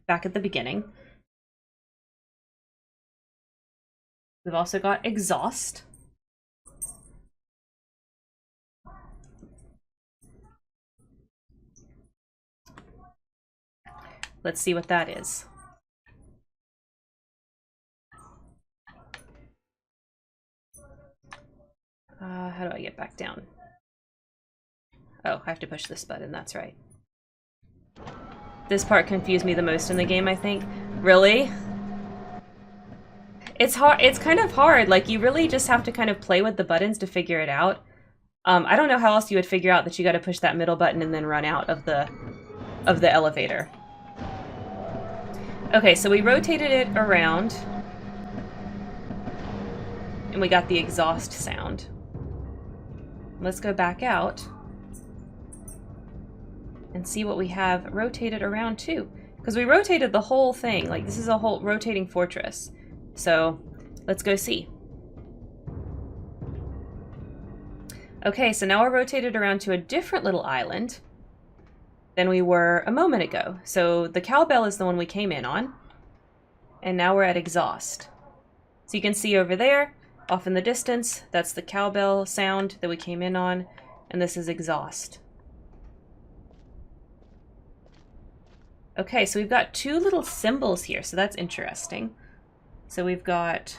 back at the beginning. We've also got exhaust. Let's see what that is. How do I get back down? Oh, I have to push this button, that's right. This part confused me the most in the game, I think. Really? It's hard. It's kind of hard. Like, you really just have to kind of play with the buttons to figure it out. I don't know how else you would figure out that you got to push that middle button and then run out of the elevator. Okay, so we rotated it around, and we got the exhaust sound. Let's go back out and see what we have rotated around too. Because we rotated the whole thing. Like, this is a whole rotating fortress. So let's go see. Okay, so now we're rotated around to a different little island than we were a moment ago. So the cowbell is the one we came in on. And now we're at exhaust. So you can see over there, off in the distance, that's the cowbell sound that we came in on. And this is exhaust. Okay, so we've got two little symbols here, so that's interesting. So we've got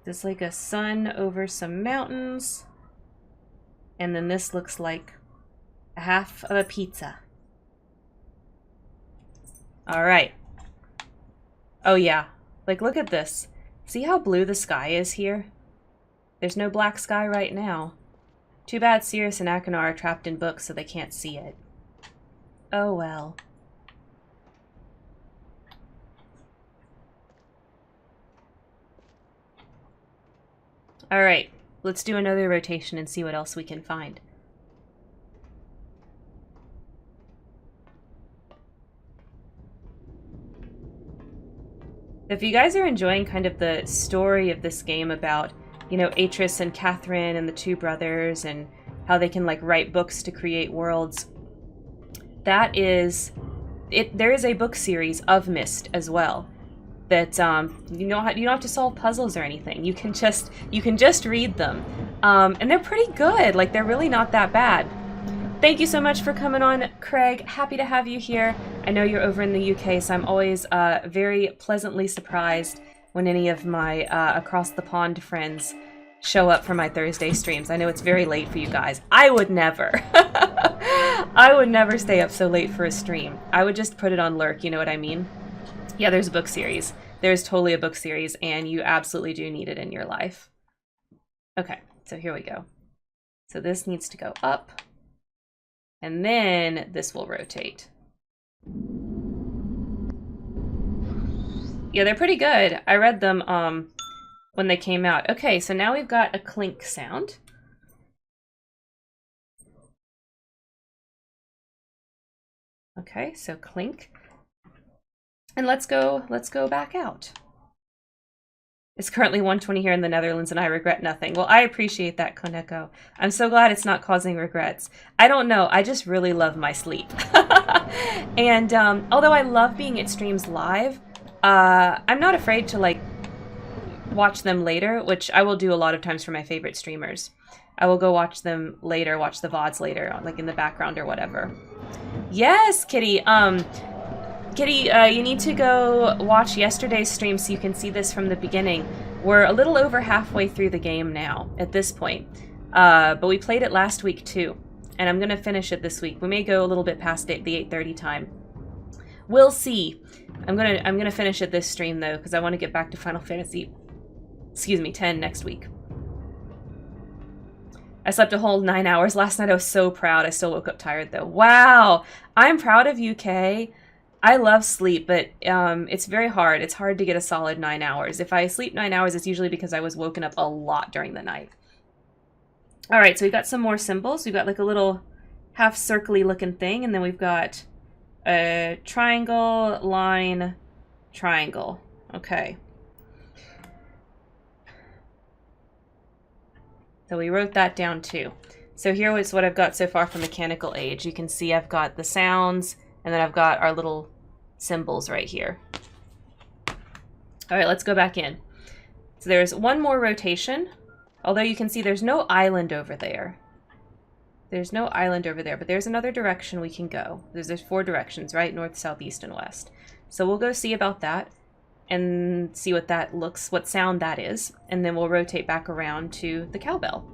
this like a sun over some mountains. And then this looks like a half of a pizza. All right. Oh yeah, like look at this. See how blue the sky is here? There's no black sky right now. Too bad Sirius and Achenar are trapped in books so they can't see it. Oh well. Alright, let's do another rotation and see what else we can find. If you guys are enjoying kind of the story of this game about, you know, Atris and Catherine and the two brothers and how they can like write books to create worlds, that is it. There is a book series of Myst as well. That you don't have to solve puzzles or anything. You can just read them, and they're pretty good. Like, they're really not that bad. Thank you so much for coming on, Craig. Happy to have you here. I know you're over in the UK, so I'm always very pleasantly surprised when any of my across the pond friends show up for my Thursday streams. I know it's very late for you guys. I would never. I would never stay up so late for a stream. I would just put it on lurk. You know what I mean? Yeah, there's a book series. There's totally a book series, and you absolutely do need it in your life. Okay, so here we go. So this needs to go up, and then this will rotate. Yeah, they're pretty good. I read them when they came out. Okay, so now we've got a clink sound. Okay, so clink. And let's go back out. It's currently 1:20 here in the Netherlands, and I regret nothing. Well, I appreciate that, Koneko. I'm so glad it's not causing regrets. I don't know. I just really love my sleep. And although I love being at streams live, I'm not afraid to like watch them later, which I will do a lot of times for my favorite streamers. I will go watch them later, watch the VODs later, like in the background or whatever. Yes, Kitty. Kitty, you need to go watch yesterday's stream so you can see this from the beginning. We're a little over halfway through the game now, at this point. But we played it last week too, and I'm gonna finish it this week. We may go a little bit past the 8:30 time. We'll see. I'm gonna finish it this stream though, because I want to get back to Final Fantasy Excuse me, 10 next week. I slept a whole 9 hours last night. I was so proud. I still woke up tired though. Wow. I'm proud of you, Kay. I love sleep, but it's very hard. It's hard to get a solid 9 hours. If I sleep 9 hours, it's usually because I was woken up a lot during the night. All right, so we've got some more symbols. We've got like a little half circly looking thing, and then we've got a triangle, line, triangle. Okay. So we wrote that down too. So here is what I've got so far for Mechanical Age. You can see I've got the sounds, and then I've got our little symbols right here. All right, let's go back in. So there's one more rotation, although you can see there's no island over there. There's no island over there, but there's another direction we can go. There's 4 directions, right? North, south, east, and west. So we'll go see about that and see what that looks, what sound that is, and then we'll rotate back around to the cowbell.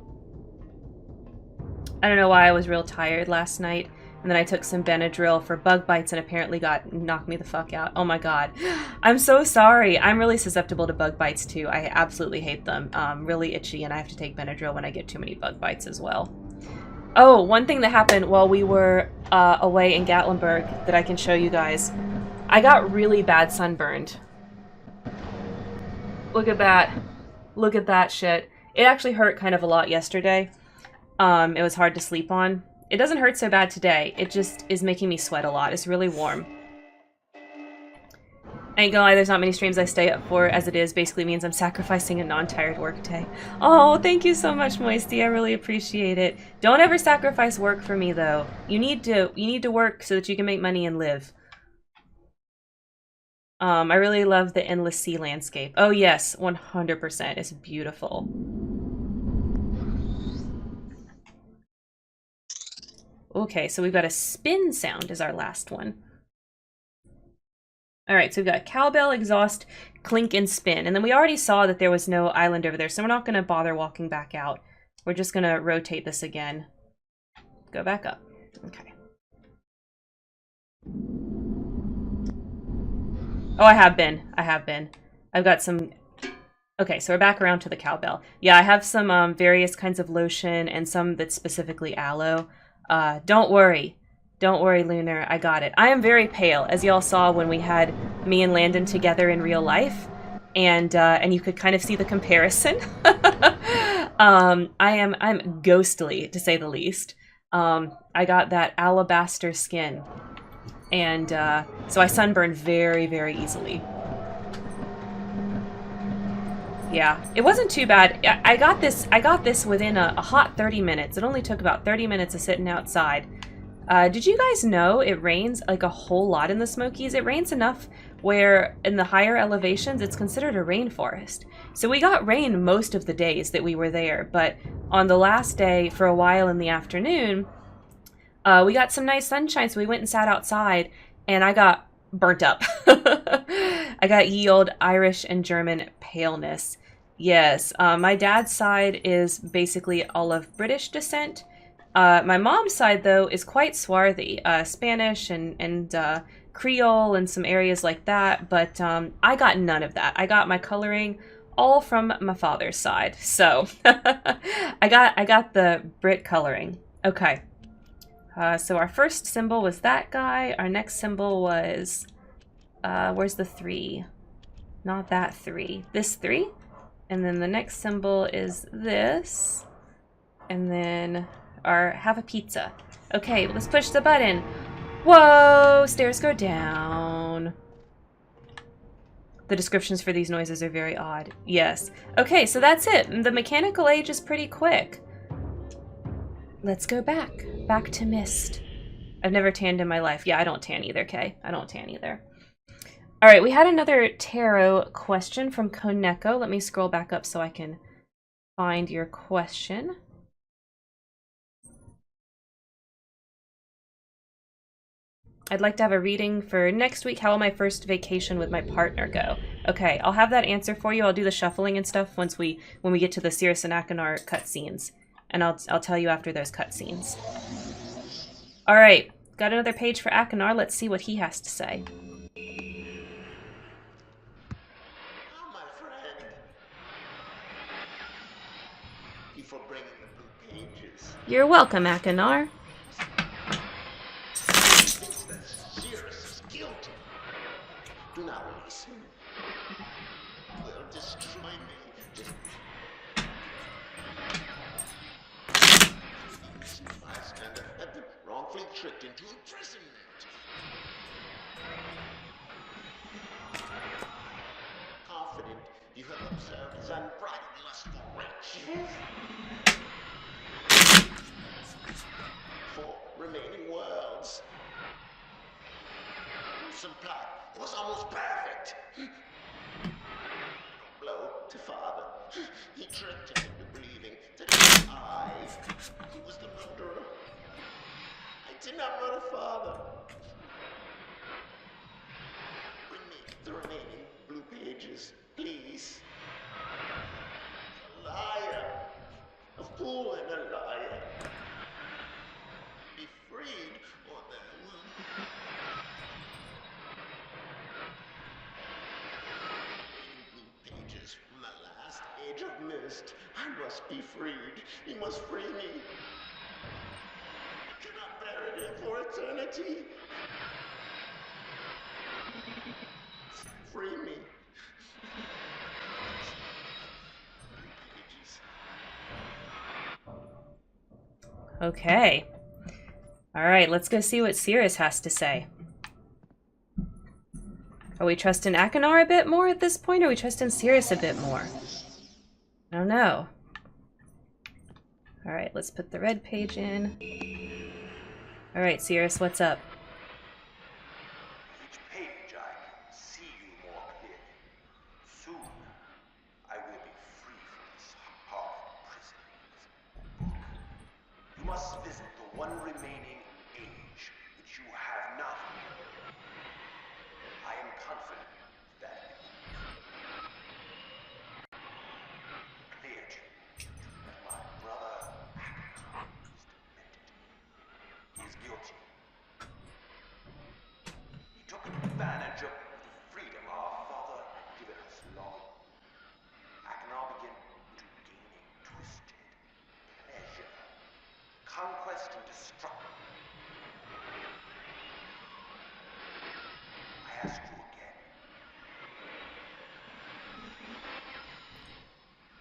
I don't know why I was real tired last night, and then I took some Benadryl for bug bites and apparently knocked me the fuck out. Oh my god. I'm so sorry. I'm really susceptible to bug bites too. I absolutely hate them. Really itchy, and I have to take Benadryl when I get too many bug bites as well. Oh, one thing that happened while we were away in Gatlinburg that I can show you guys. I got really bad sunburned. Look at that. Look at that shit. It actually hurt kind of a lot yesterday. It was hard to sleep on. It doesn't hurt so bad today. It just is making me sweat a lot. It's really warm. I ain't gonna lie, there's not many streams I stay up for, as it is basically means I'm sacrificing a non-tired work day. Oh, thank you so much, Moisty. I really appreciate it. Don't ever sacrifice work for me, though. You need to work so that you can make money and live. I really love the endless sea landscape. Oh yes, 100%. It's beautiful. Okay, so we've got a spin sound as our last one. All right, so we've got cowbell, exhaust, clink, and spin. And then we already saw that there was no island over there, so we're not going to bother walking back out. We're just going to rotate this again. Go back up. Okay. Oh, I have been. I've got some... Okay, so we're back around to the cowbell. Yeah, I have some various kinds of lotion and some that's specifically aloe. Don't worry. Don't worry, Lunar. I got it. I am very pale, as y'all saw when we had me and Landon together in real life. And you could kind of see the comparison. I'm ghostly, to say the least. I got that alabaster skin. And so I sunburn very, very easily. Yeah, it wasn't too bad. I got this within a hot 30 minutes. It only took about 30 minutes of sitting outside. Did you guys know it rains like a whole lot in the Smokies? It rains enough where in the higher elevations it's considered a rainforest. So we got rain most of the days that we were there, but on the last day for a while in the afternoon, we got some nice sunshine, so we went and sat outside, and I got burnt up. I got ye old Irish and German paleness. Yes, my dad's side is basically all of British descent. My mom's side, though, is quite swarthy. Spanish and Creole and some areas like that, but I got none of that. I got my coloring all from my father's side, so I got the Brit coloring. Okay. So our first symbol was that guy. Our next symbol was, where's the 3? Not that 3. This 3. And then the next symbol is this. And then our have a pizza. Okay, let's push the button. Whoa, stairs go down. The descriptions for these noises are very odd. Yes. Okay, so that's it. The mechanical age is pretty quick. Let's go back to Myst. I've never tanned in my life. Yeah, I don't tan either, Kay. I don't tan either. All right, we had another tarot question from Koneko. Let me scroll back up so I can find your question. I'd like to have a reading for next week. How will my first vacation with my partner go? Okay, I'll have that answer for you. I'll do the shuffling and stuff when we get to the Cirrus and Akinar cutscenes. And I'll tell you after those cutscenes. All right, got another page for Akinar. Let's see what he has to say. Ah, my friend. You're welcome, Akinar. Thinks that Sirius is guilty. Do not release him. They'll destroy me. Just bystander have been wrongfully tricked into imprisonment. Confident you have observed his unbridled lust for rich. 4 remaining worlds. Gruesome plot. It was almost perfect. Blow to father. He tricked him into believing that I was the murderer. I did not murder father. Bring me the remaining blue pages, please. A liar. A fool and a liar. Be freed, or there will... Blue pages from the last age of Myst. I must be freed. He must free me. I cannot bear it here for eternity. Free me. Pages. Okay. Alright, let's go see what Sirius has to say. Are we trusting Akinar a bit more at this point, or are we trusting Sirius a bit more? I don't know. Alright, let's put the red page in. Alright, Sirius, what's up? Each page I can see you more clearly. Soon, I will be free from this hard prison. You must visit the one remaining age which you have not. I am confident that clear to you that my brother Akinar is demented. He is guilty. He took advantage of the freedom our father had given us long. Akinar began to gain a twisted pleasure, conquest and destruction. I ask you again.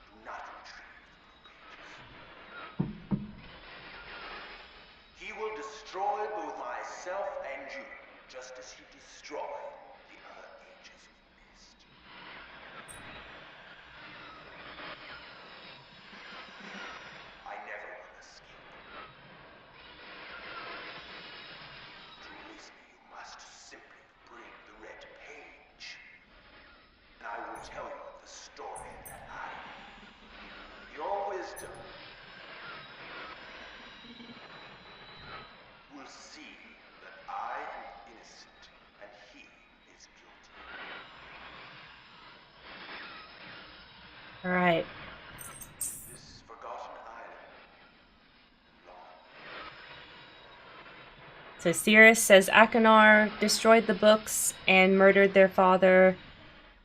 Do not retrieve the blue pages. He will destroy both myself and you, just as he destroyed the other ages of Myst. I never will escape. To release me, you must simply bring the red page. And I will tell you the story that I, your wisdom, will see that I am innocent and he is guilty. Alright. This forgotten island, long. So Sirius says Akinar destroyed the books and murdered their father,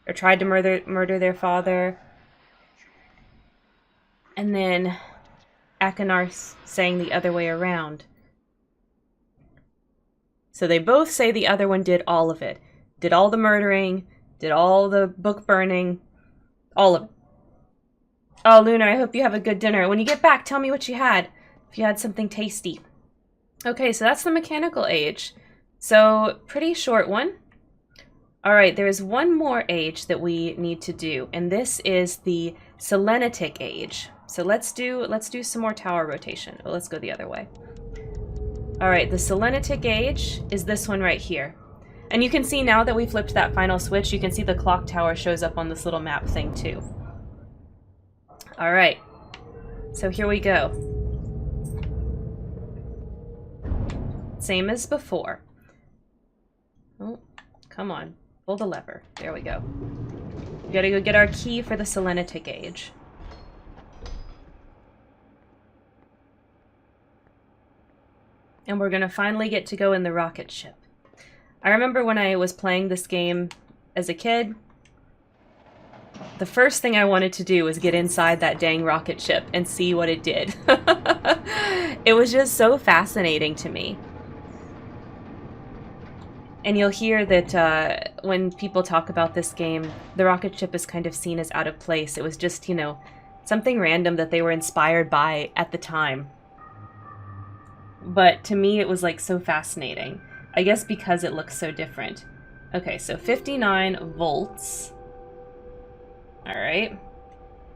or tried to murder their father. And then Akinar's saying the other way around. So they both say the other one did all of it. Did all the murdering, did all the book burning, all of it. Oh, Lunar, I hope you have a good dinner. When you get back, tell me what you had. If you had something tasty. Okay, so that's the mechanical age. So, pretty short one. Alright, there's one more age that we need to do, and this is the Selenitic age. So let's do some more tower rotation. Oh, let's go the other way. Alright, the Selenitic age is this one right here. And you can see now that we flipped that final switch, you can see the clock tower shows up on this little map thing too. Alright, so here we go. Same as before. Oh, come on. Pull the lever. There we go. We gotta go get our key for the Selenitic age. And we're gonna finally get to go in the rocket ship. I remember when I was playing this game as a kid, the first thing I wanted to do was get inside that dang rocket ship and see what it did. It was just so fascinating to me. And you'll hear that when people talk about this game, the rocket ship is kind of seen as out of place. It was just, you know, something random that they were inspired by at the time. But to me, it was like so fascinating. I guess because it looks so different. Okay, so 59 volts. All right.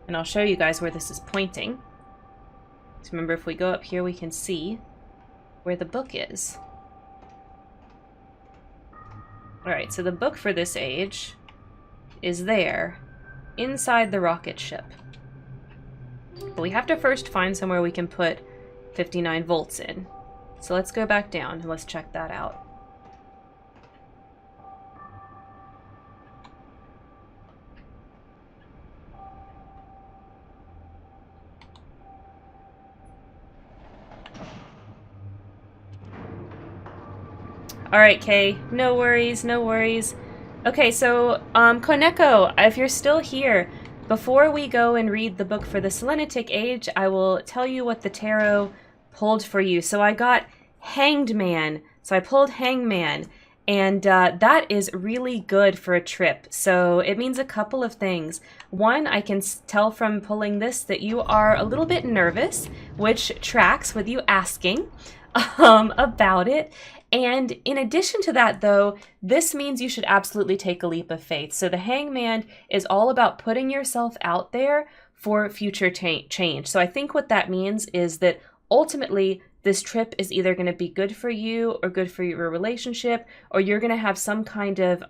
And I'll show you guys where this is pointing. So remember, if we go up here, we can see where the book is. Alright, so the book for this age is there, inside the rocket ship. But we have to first find somewhere we can put 59 volts in. So let's go back down and let's check that out. Alright, Kay. No worries, no worries. Okay, so, Koneko, if you're still here, before we go and read the book for the Selenitic Age, I will tell you what the tarot pulled for you. So I got Hanged Man. So I pulled Hangman, and that is really good for a trip. So it means a couple of things. One, I can tell from pulling this that you are a little bit nervous, which tracks with you asking about it. And in addition to that, though, this means you should absolutely take a leap of faith. So the Hangman is all about putting yourself out there for future change. So I think what that means is that ultimately this trip is either going to be good for you or good for your relationship, or you're going to have some kind of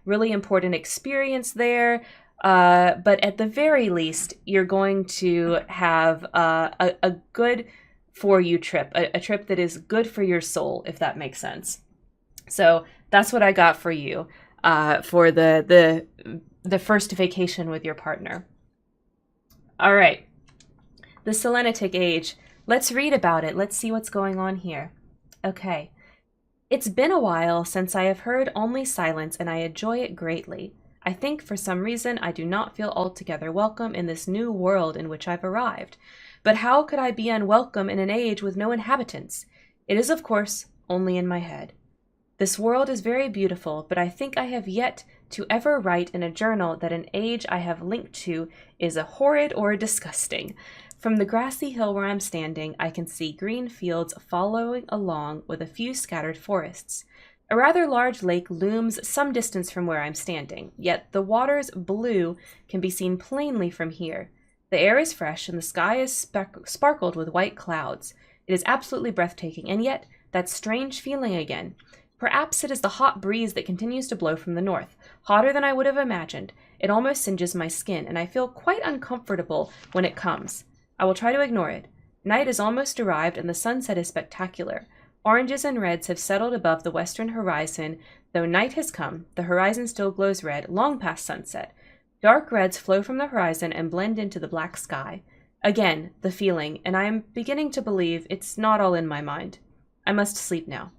really important experience there. But at the very least, you're going to have a good for you trip, a trip that is good for your soul, if that makes sense. So that's what I got for you for the first vacation with your partner. All right, the Selenitic Age. Let's read about it. Let's see what's going on here. Okay. It's been a while since I have heard only silence, and I enjoy it greatly. I think for some reason I do not feel altogether welcome in this new world in which I've arrived. But how could I be unwelcome in an age with no inhabitants? It is, of course, only in my head. This world is very beautiful, but I think I have yet to ever write in a journal that an age I have linked to is a horrid or disgusting. From the grassy hill where I'm standing, I can see green fields following along with a few scattered forests. A rather large lake looms some distance from where I'm standing, yet the water's blue can be seen plainly from here. The air is fresh, and the sky is sparkled with white clouds. It is absolutely breathtaking, and yet that strange feeling again. Perhaps it is the hot breeze that continues to blow from the north, hotter than I would have imagined. It almost singes my skin, and I feel quite uncomfortable when it comes. I will try to ignore it. Night is almost arrived, and the sunset is spectacular. Oranges and reds have settled above the western horizon. Though night has come, the horizon still glows red, long past sunset. Dark reds flow from the horizon and blend into the black sky. Again, the feeling, and I am beginning to believe it's not all in my mind. I must sleep now.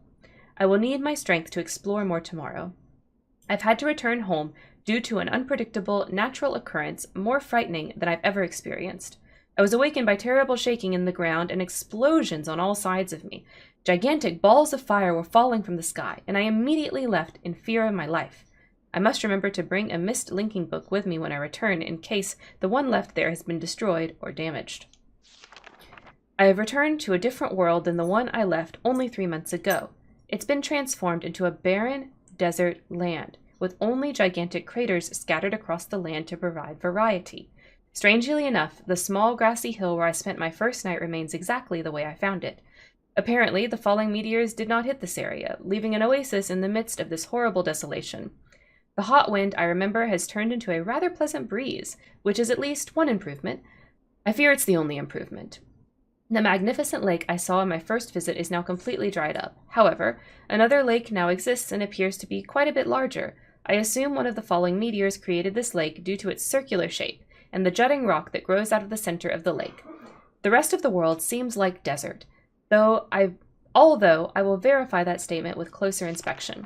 I will need my strength to explore more tomorrow. I've had to return home due to an unpredictable natural occurrence more frightening than I've ever experienced. I was awakened by terrible shaking in the ground and explosions on all sides of me. Gigantic balls of fire were falling from the sky, and I immediately left in fear of my life. I must remember to bring a Myst linking book with me when I return in case the one left there has been destroyed or damaged. I have returned to a different world than the one I left only 3 months ago. It's been transformed into a barren desert land, with only gigantic craters scattered across the land to provide variety. Strangely enough, the small grassy hill where I spent my first night remains exactly the way I found it. Apparently, the falling meteors did not hit this area, leaving an oasis in the midst of this horrible desolation. The hot wind, I remember, has turned into a rather pleasant breeze, which is at least one improvement. I fear it's the only improvement. The magnificent lake I saw on my first visit is now completely dried up. However, another lake now exists and appears to be quite a bit larger. I assume one of the falling meteors created this lake due to its circular shape and the jutting rock that grows out of the center of the lake. The rest of the world seems like desert, although I will verify that statement with closer inspection.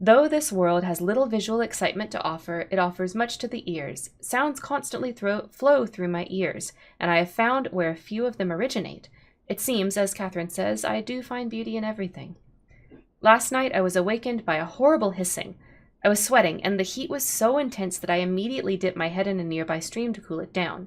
Though this world has little visual excitement to offer, it offers much to the ears. Sounds constantly flow through my ears, and I have found where a few of them originate. It seems, as Catherine says, I do find beauty in everything. Last night I was awakened by a horrible hissing. I was sweating, and the heat was so intense that I immediately dipped my head in a nearby stream to cool it down.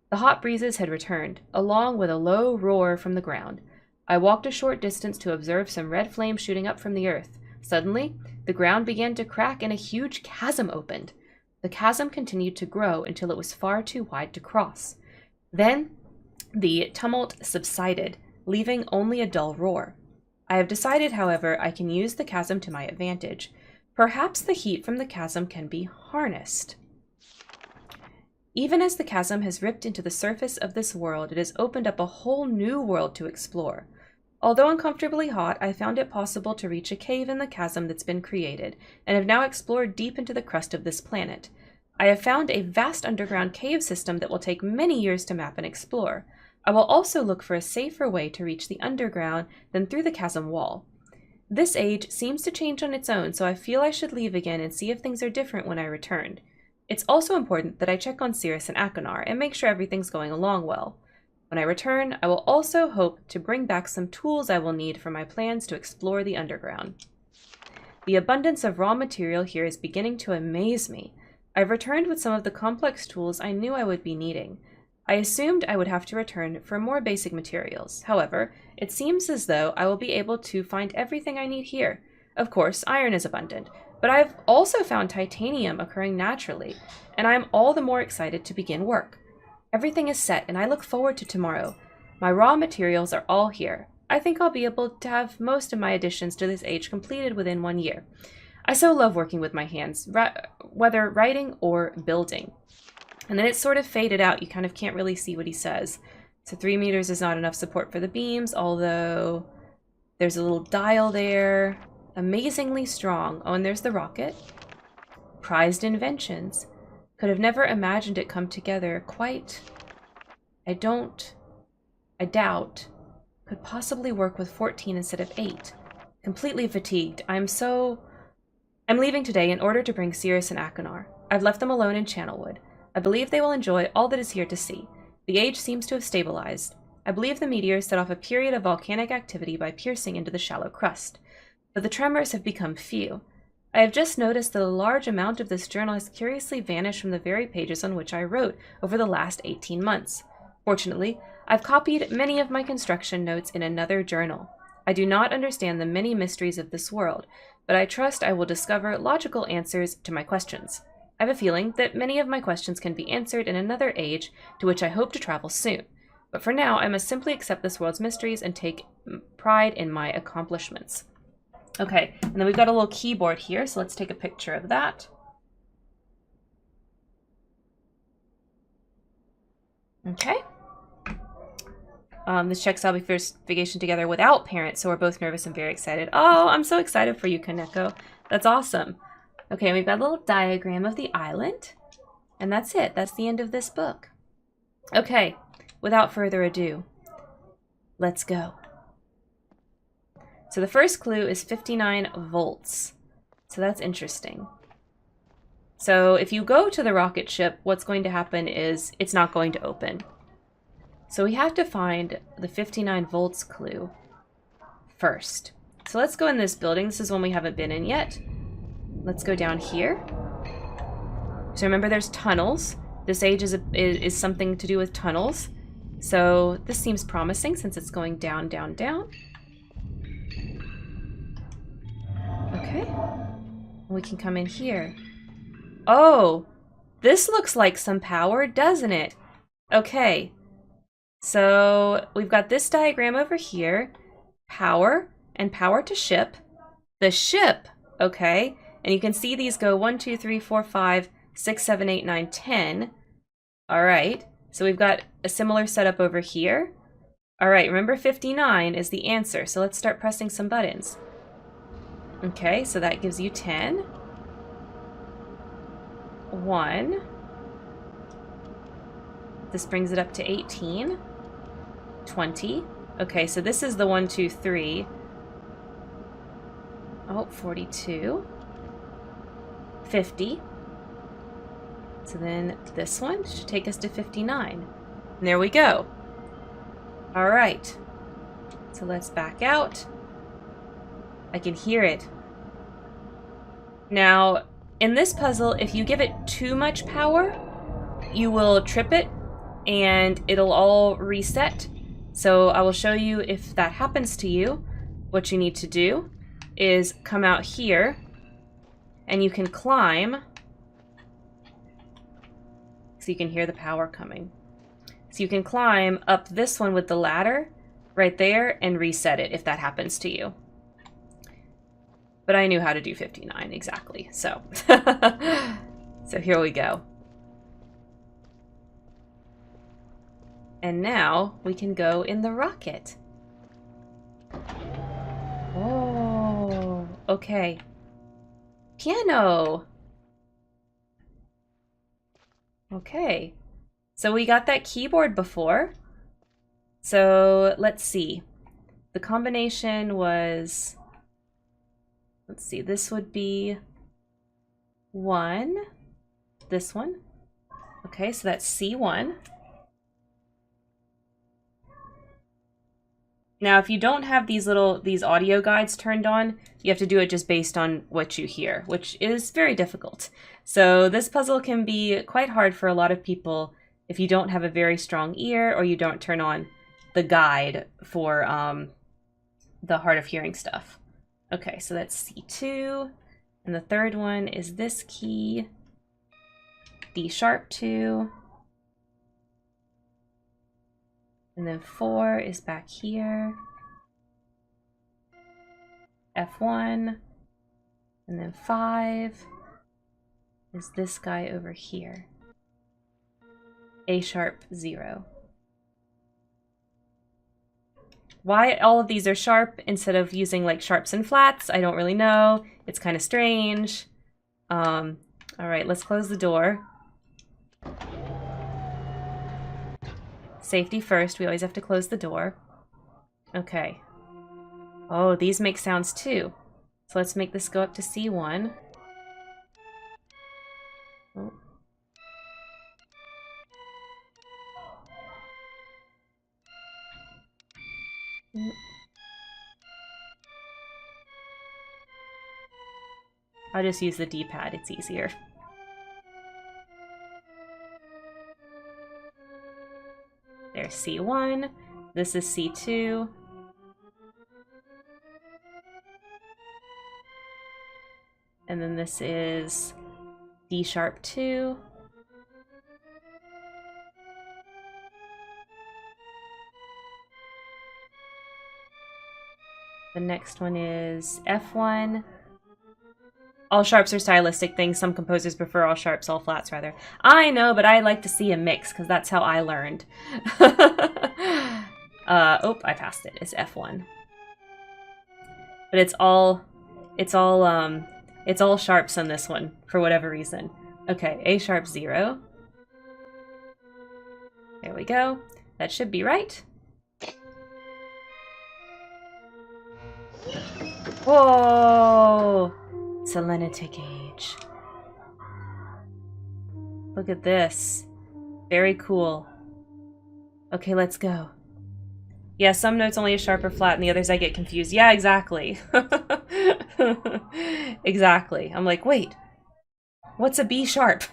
The hot breezes had returned, along with a low roar from the ground. I walked a short distance to observe some red flames shooting up from the earth. Suddenly, the ground began to crack and a huge chasm opened. The chasm continued to grow until it was far too wide to cross. Then, the tumult subsided, leaving only a dull roar. I have decided, however, I can use the chasm to my advantage. Perhaps the heat from the chasm can be harnessed. Even as the chasm has ripped into the surface of this world, it has opened up a whole new world to explore. Although uncomfortably hot, I found it possible to reach a cave in the chasm that's been created, and have now explored deep into the crust of this planet. I have found a vast underground cave system that will take many years to map and explore. I will also look for a safer way to reach the underground than through the chasm wall. This age seems to change on its own, so I feel I should leave again and see if things are different when I returned. It's also important that I check on Sirius and Achenar and make sure everything's going along well. When I return, I will also hope to bring back some tools I will need for my plans to explore the underground. The abundance of raw material here is beginning to amaze me. I've returned with some of the complex tools I knew I would be needing. I assumed I would have to return for more basic materials. However, it seems as though I will be able to find everything I need here. Of course, iron is abundant, but I've also found titanium occurring naturally, and I am all the more excited to begin work. Everything is set, and I look forward to tomorrow. My raw materials are all here. I think I'll be able to have most of my additions to this age completed within 1 year. I so love working with my hands, whether writing or building. And then it sort of faded out. You kind of can't really see what he says. So 3 meters is not enough support for the beams, although there's a little dial there. Amazingly strong. Oh, and there's the rocket. Prized inventions. Could have never imagined it come together quite. I doubt. Could possibly work with 14 instead of 8. Completely fatigued. I'm leaving today in order to bring Sirius and Achenar. I've left them alone in Channelwood. I believe they will enjoy all that is here to see. The age seems to have stabilized. I believe the meteor set off a period of volcanic activity by piercing into the shallow crust. But the tremors have become few. I have just noticed that a large amount of this journal has curiously vanished from the very pages on which I wrote over the last 18 months. Fortunately, I've copied many of my construction notes in another journal. I do not understand the many mysteries of this world, but I trust I will discover logical answers to my questions. I have a feeling that many of my questions can be answered in another age to which I hope to travel soon. But for now, I must simply accept this world's mysteries and take pride in my accomplishments. Okay, and then we've got a little keyboard here, so let's take a picture of that. Okay. This checks out vacation together without parents, so we're both nervous and very excited. Oh, I'm so excited for you, Kaneko. That's awesome. Okay, we've got a little diagram of the island, and that's it. That's the end of this book. Okay, without further ado, let's go. So the first clue is 59 volts. So that's interesting. So if you go to the rocket ship, what's going to happen is it's not going to open. So we have to find the 59 volts clue first. So let's go in this building. This is one we haven't been in yet. Let's go down here. So remember, there's tunnels. This age is something to do with tunnels. So this seems promising since it's going down, down, down. Okay. We can come in here. Oh, this looks like some power, doesn't it? Okay. So we've got this diagram over here. Power and power to ship. The ship, okay. And you can see these go 1, 2, 3, 4, 5, 6, 7, 8, 9, 10. All right. So we've got a similar setup over here. All right. Remember 59 is the answer. So let's start pressing some buttons. Okay. So that gives you 10. 1. This brings it up to 18. 20. Okay. So this is the 1, 2, 3. Oh, 42. 50. So then this one should take us to 59. And there we go. All right. So let's back out. I can hear it. Now, in this puzzle, if you give it too much power, you will trip it and it'll all reset. So I will show you if that happens to you. What you need to do is come out here and you can climb so you can hear the power coming. So you can climb up this one with the ladder right there and reset it if that happens to you. But I knew how to do 59 exactly, so. So here we go. And now we can go in the rocket. Oh, okay. Piano. Okay. So we got that keyboard before. So let's see. The combination was, let's see, this would be 1. This one. Okay, so that's C1. Now, if you don't have these audio guides turned on, you have to do it just based on what you hear, which is very difficult. So this puzzle can be quite hard for a lot of people if you don't have a very strong ear or you don't turn on the guide for the hard of hearing stuff. Okay, so that's C2, and the third one is this key, D#2, and then 4 is back here, F1, and then 5 is this guy over here, A#0. Why all of these are sharp instead of using like sharps and flats, I don't really know. It's kind of strange. All right, let's close the door. Safety first, we always have to close the door. Okay. Oh, these make sounds too. So let's make this go up to C1. Oh. I'll just use the D-pad, it's easier. There's C1, this is C2. And then this is D#2. The next one is F1. All sharps are stylistic things. Some composers prefer all sharps, all flats, rather. I know, but I like to see a mix, because that's how I learned. Oh, I passed it. It's F1. But it's all sharps on this one, for whatever reason. Okay, A#0. There we go. That should be right. Whoa! Selenitic gauge. Look at this. Very cool. Okay, let's go. Yeah, some notes only a sharp or flat, and the others I get confused. Yeah, exactly. Exactly. I'm like, wait, what's a B sharp?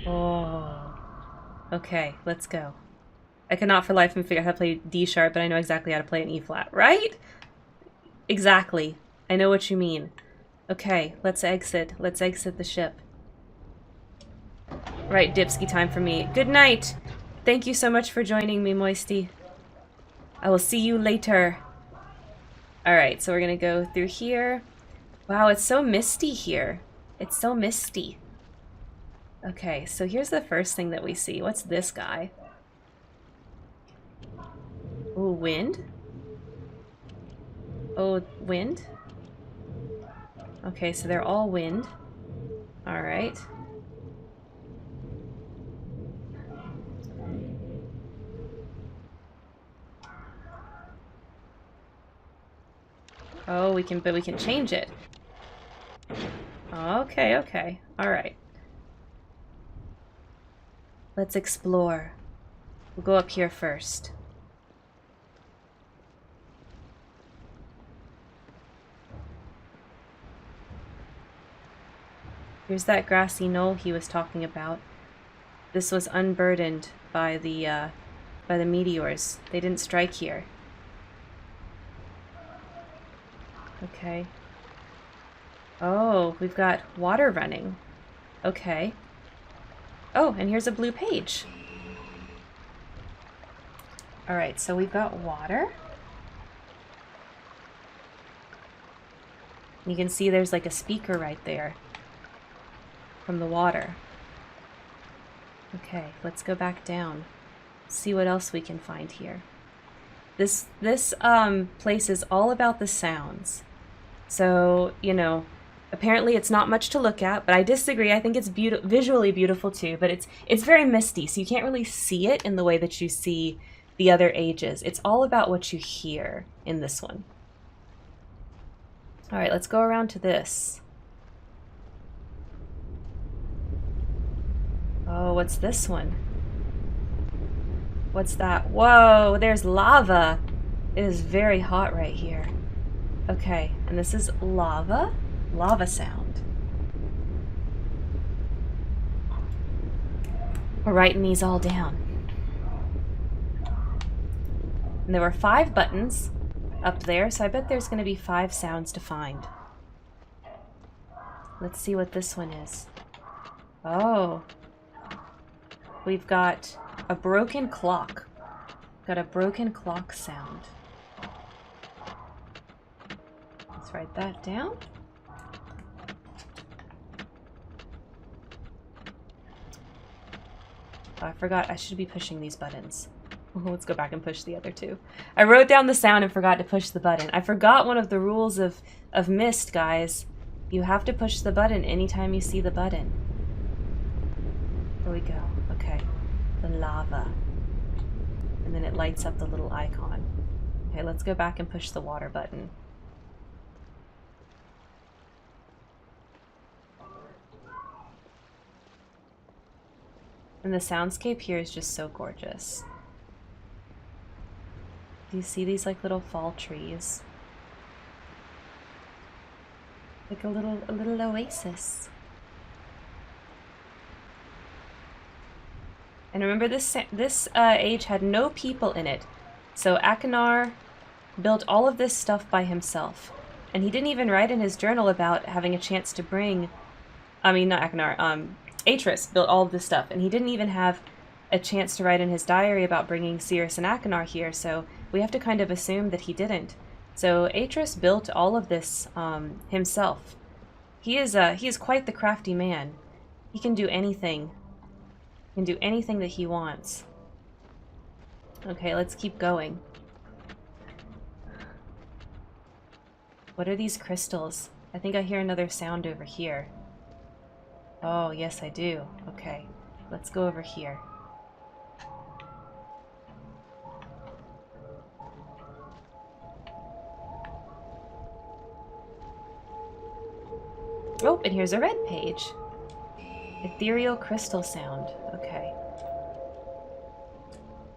Oh. Okay, let's go. I cannot for life of me figure out how to play D sharp, but I know exactly how to play an E flat, right? Exactly. I know what you mean. Okay, let's exit. Let's exit the ship. Right, dipski time for me. Good night! Thank you so much for joining me, Moisty. I will see you later. Alright, so we're gonna go through here. Wow, it's so misty here. It's so misty. Okay, so here's the first thing that we see. What's this guy? Oh, wind? Oh, wind? Okay, so they're all wind. Alright. Oh, but we can change it. Okay, okay. Alright. Let's explore. We'll go up here first. Here's that grassy knoll he was talking about. This was unburdened by the meteors. They didn't strike here. Okay. Oh, we've got water running. Okay. Oh, and here's a blue page. Alright, so we've got water. You can see there's like a speaker right there from the water. Okay, let's go back down. See what else we can find here. This place is all about the sounds. So, you know, apparently it's not much to look at, but I disagree. I think it's visually beautiful too, but it's very misty, so you can't really see it in the way that you see the other ages. It's all about what you hear in this one. All right, let's go around to this. Oh, what's this one? What's that? Whoa, there's lava. It is very hot right here. Okay, and this is lava. Lava sound. We're writing these all down. And there were 5 buttons up there, so I bet there's going to be 5 sounds to find. Let's see what this one is. Oh. We've got a broken clock. Got a broken clock sound. Let's write that down. Oh, I forgot. I should be pushing these buttons. Let's go back and push the other 2. I wrote down the sound and forgot to push the button. I forgot one of the rules of Myst, guys. You have to push the button anytime you see the button. There we go. Okay. The lava. And then it lights up the little icon. Okay, let's go back and push the water button. And the soundscape here is just so gorgeous. Do you see these like little fall trees? Like a little oasis. And remember, this age had no people in it. So Akinar built all of this stuff by himself. And he didn't even write in his journal about having a chance to bring... I mean, not Akinar, Atris built all of this stuff. And he didn't even have a chance to write in his diary about bringing Cirrus and Akinar here, so we have to kind of assume that he didn't. So Atris built all of this himself. He is quite the crafty man. He can do anything. He can do anything that he wants. Okay, let's keep going. What are these crystals? I think I hear another sound over here. Oh, yes I do. Okay, let's go over here. Oh, and here's a red page. Ethereal crystal sound. Okay.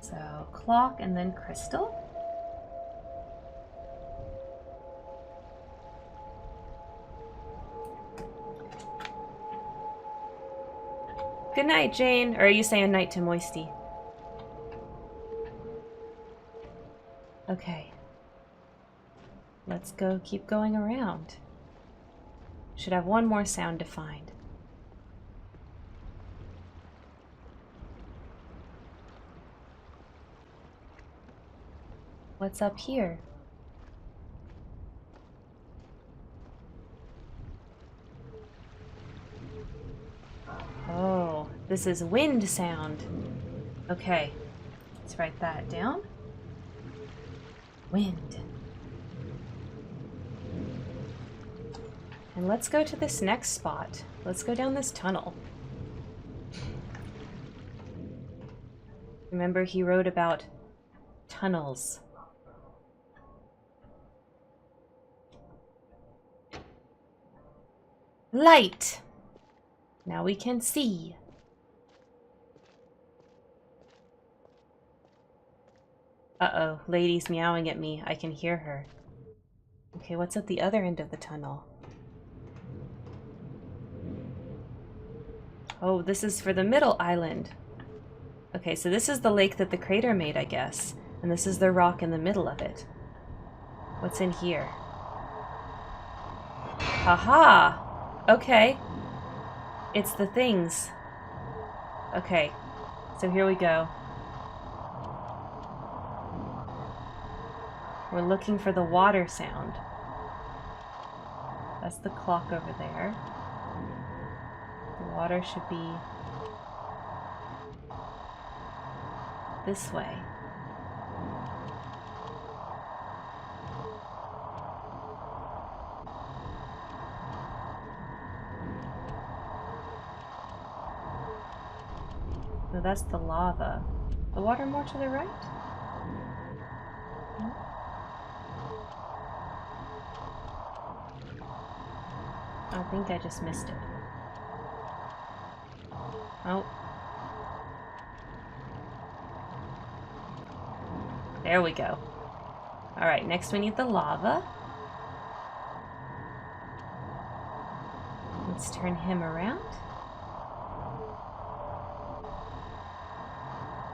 So, clock and then crystal. Good night, Jane. Or are you saying night to Moisty? Okay. Let's go keep going around. Should have one more sound to find. What's up here? Oh, this is wind sound. Okay, let's write that down. Wind. And let's go to this next spot. Let's go down this tunnel. Remember, he wrote about tunnels. Light! Now we can see. Uh-oh, lady's meowing at me. I can hear her. Okay, what's at the other end of the tunnel? Oh, this is for the middle island. Okay, so this is the lake that the crater made, I guess. And this is the rock in the middle of it. What's in here? Haha! Okay. It's the things. Okay, so here we go. We're looking for the water sound. That's the clock over there. The water should be this way. No, that's the lava. The water more to the right? I think I just missed it. Oh. There we go. Alright, next we need the lava. Let's turn him around.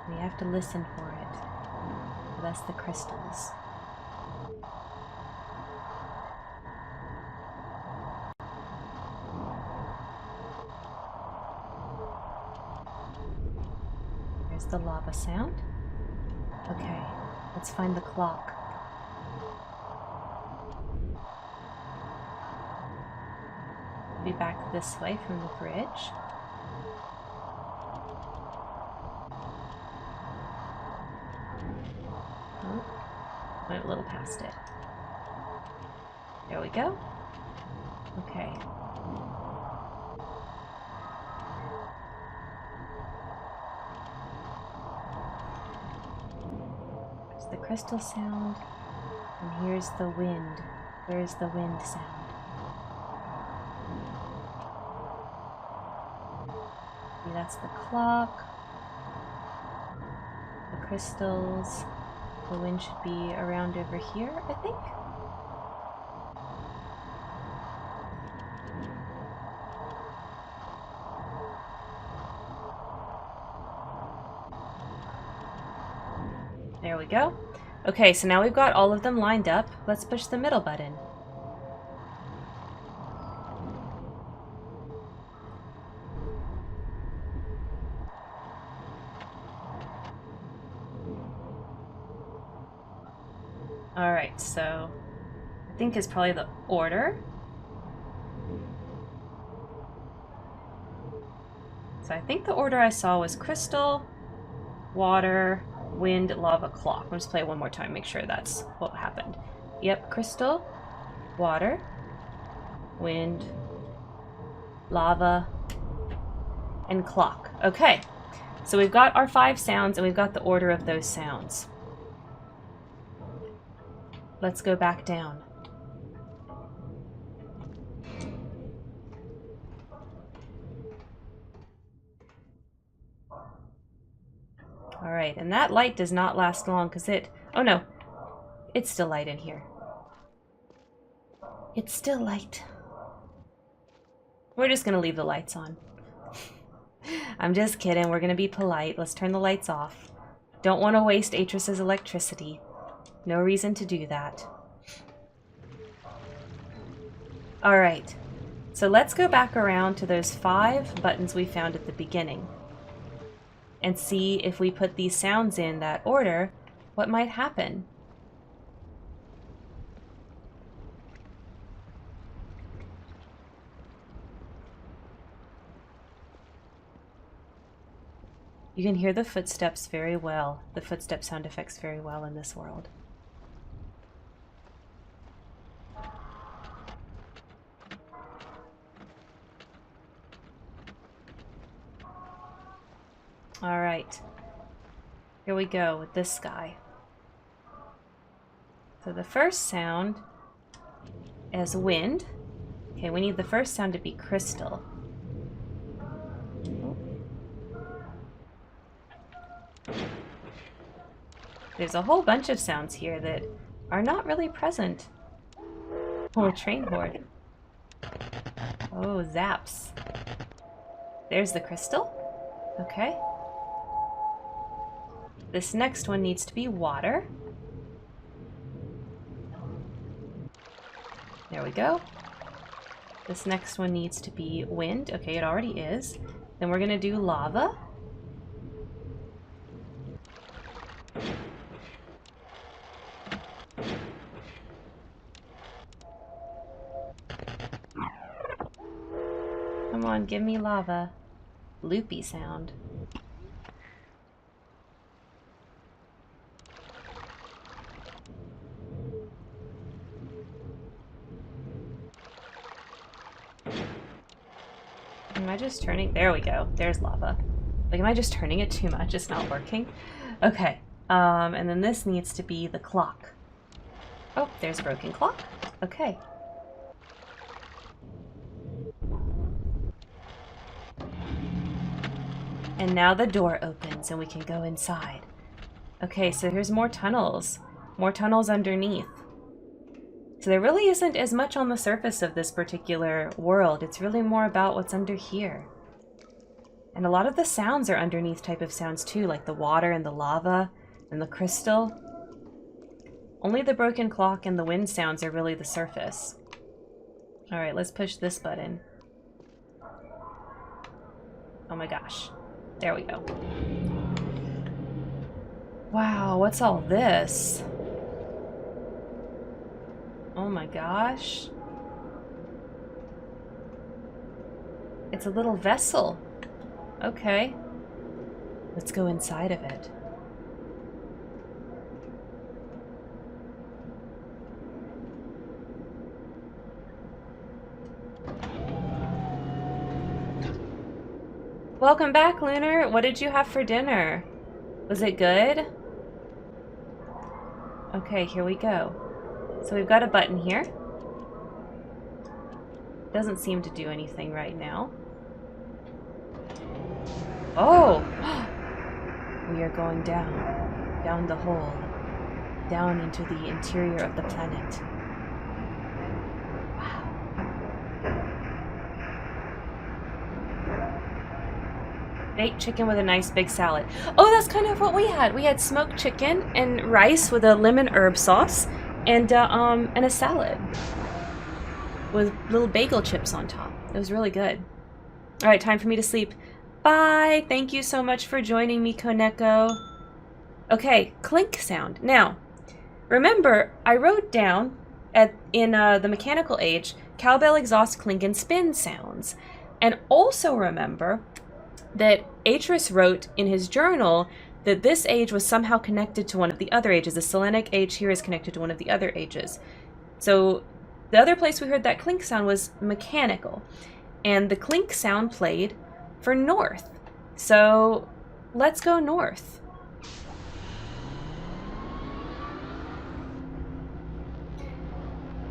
We have to listen for it. That's the crystals. There's the lava sound. Okay, let's find the clock. Be back this way from the bridge. Oh, went a little past it. There we go. Okay. There's the crystal sound, and here's the wind. Where's the wind sound? Maybe that's the clock. The crystals. The wind should be around over here, I think. There we go. Okay, so now we've got all of them lined up. Let's push the middle button. Alright, so I think is probably the order. So I think the order I saw was crystal, water, wind, lava, clock. I'll just play it one more time, make sure that's what happened. Yep, crystal, water, wind, lava, and clock. Okay, so we've got our 5 sounds and we've got the order of those sounds. Let's go back down. Alright, and that light does not last long because it... Oh no, it's still light in here. It's still light. We're just gonna leave the lights on. I'm just kidding, we're gonna be polite. Let's turn the lights off. Don't want to waste Atris's electricity. No reason to do that. Alright, so let's go back around to those 5 buttons we found at the beginning and see if we put these sounds in that order, what might happen. You can hear the footsteps very well, the footstep sound effects very well in this world. Alright, here we go with this guy. So the first sound is wind, Okay, we need the first sound to be crystal. There's a whole bunch of sounds here that are not really present. Oh, a train horde. Oh, zaps. There's the crystal. Okay. This next one needs to be water. There we go. This next one needs to be wind. Okay, it already is. Then we're gonna do lava. Come on, give me lava. Loopy sound. Am I just turning? There we go. There's lava. Like, am I just turning it too much? It's not working. Okay. And then this needs to be the clock. Oh, there's a broken clock. Okay. And now the door opens and we can go inside. Okay, so here's more tunnels. More tunnels underneath. So there really isn't as much on the surface of this particular world. It's really more about what's under here. And a lot of the sounds are underneath type of sounds too, like the water and the lava and the crystal. Only the broken clock and the wind sounds are really the surface. Alright, let's push this button. Oh my gosh. There we go. Wow, what's all this? Oh my gosh. It's a little vessel. Okay. Let's go inside of it. Welcome back, Lunar. What did you have for dinner? Was it good? Okay, here we go. So we've got a button here. Doesn't seem to do anything right now. Oh! We are going down. Down the hole. Down into the interior of the planet. Wow. Baked chicken with a nice big salad. Oh, that's kind of what we had. We had smoked chicken and rice with a lemon herb sauce and a salad with little bagel chips on top. It was really good. All right, time for me to sleep. Bye. Thank you so much for joining me, Koneko. Okay, clink sound. Now, remember, I wrote down in the mechanical age, cowbell, exhaust, clink, and spin sounds. And also remember that Atris wrote in his journal that this age was somehow connected to one of the other ages. The Selenic age here is connected to one of the other ages. So the other place we heard that clink sound was mechanical. And the clink sound played for north. So let's go north.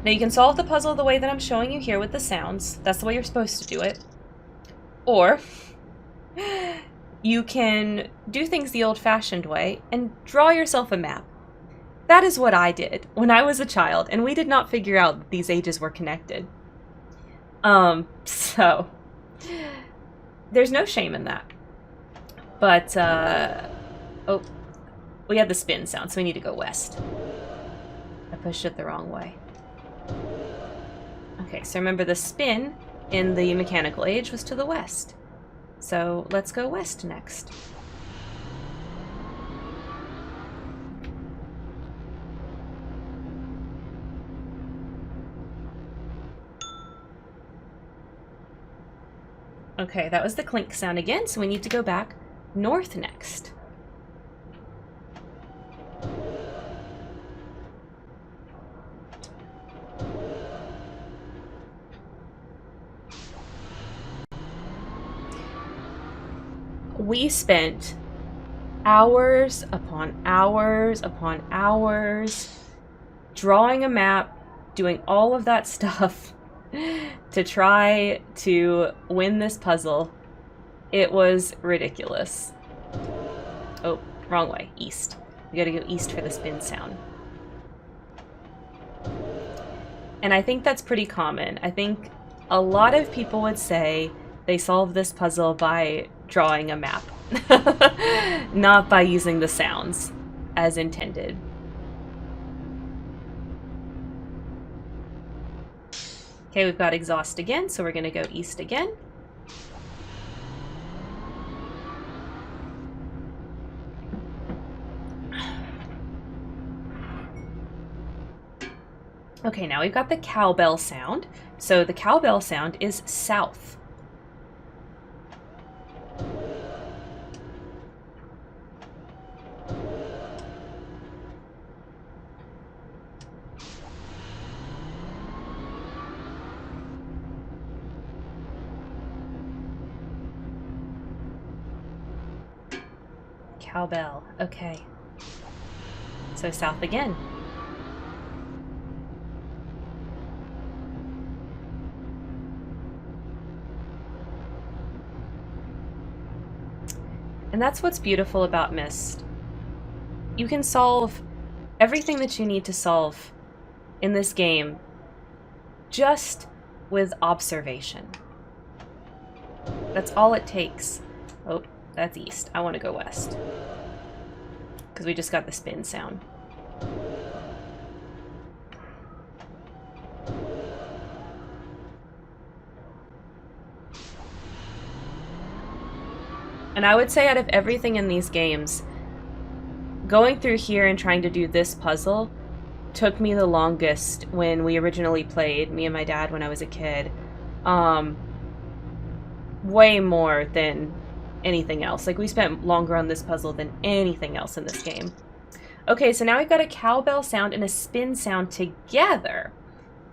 Now you can solve the puzzle the way that I'm showing you here with the sounds. That's the way you're supposed to do it. Or you can do things the old-fashioned way and draw yourself a map. That is what I did when I was a child, and we did not figure out that these ages were connected. So there's no shame in that. But, oh, we have the spin sound, so we need to go west. I pushed it the wrong way. Okay, so remember the spin in the mechanical age was to the west. So let's go west next. Okay, that was the clink sound again, so we need to go back north next. We spent hours upon hours upon hours drawing a map, doing all of that stuff to try to win this puzzle. It was ridiculous. Oh, wrong way. East. We gotta go east for the spin sound. And I think that's pretty common. I think a lot of people would say they solve this puzzle by drawing a map, not by using the sounds as intended. Okay, we've got exhaust again, so we're gonna go east again. Okay, now we've got the cowbell sound. So the cowbell sound is south. Cowbell, okay. So south again. And that's what's beautiful about Myst. You can solve everything that you need to solve in this game just with observation. That's all it takes. Oh, that's east. I want to go west. Because we just got the spin sound. And I would say out of everything in these games, going through here and trying to do this puzzle took me the longest when we originally played, me and my dad when I was a kid. Way more than anything else. Like, we spent longer on this puzzle than anything else in this game. Okay, so now we've got a cowbell sound and a spin sound together.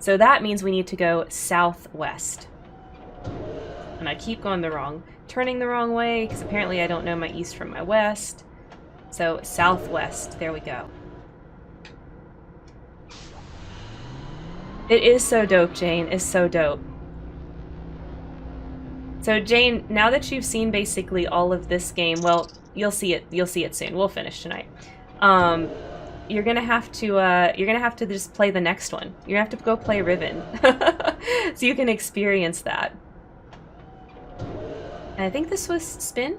So that means we need to go southwest. And I keep going turning the wrong way, because apparently I don't know my east from my west. So southwest, there we go. It is so dope, Jane. It's so dope. So Jane, now that you've seen basically all of this game, well, you'll see it soon. We'll finish tonight. You're gonna have to just play the next one. You're gonna have to go play Riven, so you can experience that. And I think this was spin?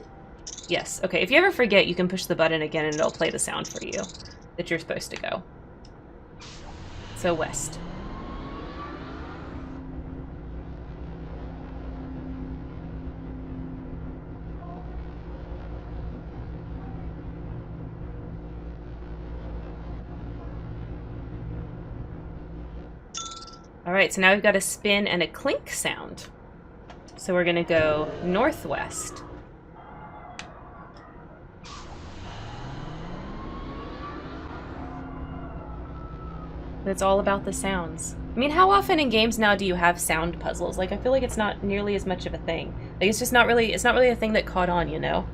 Yes. Okay, if you ever forget, you can push the button again and it'll play the sound for you that you're supposed to go. So west. Alright, so now we've got a spin and a clink sound. So we're gonna go northwest. But it's all about the sounds. I mean, how often in games now do you have sound puzzles? Like, I feel like it's not nearly as much of a thing. Like, it's not really a thing that caught on, you know?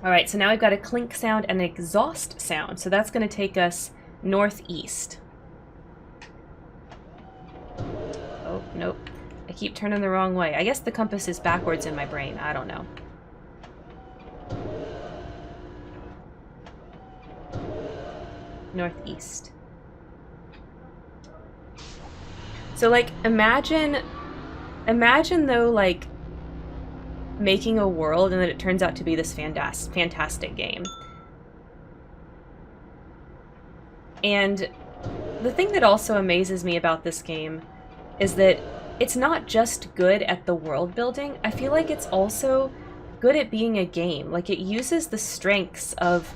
Alright, so now we've got a clink sound and an exhaust sound. So that's gonna take us northeast. Oh, nope. I keep turning the wrong way. I guess the compass is backwards in my brain. I don't know. Northeast. So, like, imagine though, like, making a world and then it turns out to be this fantastic game. And the thing that also amazes me about this game is that it's not just good at the world building. I feel like it's also good at being a game. Like, it uses the strengths of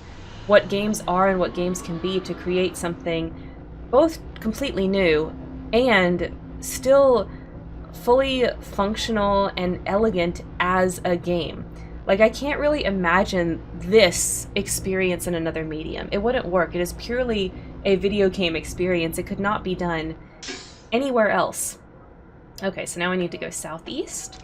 what games are and what games can be to create something both completely new and still fully functional and elegant as a game. Like, I can't really imagine this experience in another medium. It wouldn't work. It is purely a video game experience. It could not be done anywhere else. Okay, so now I need to go southeast.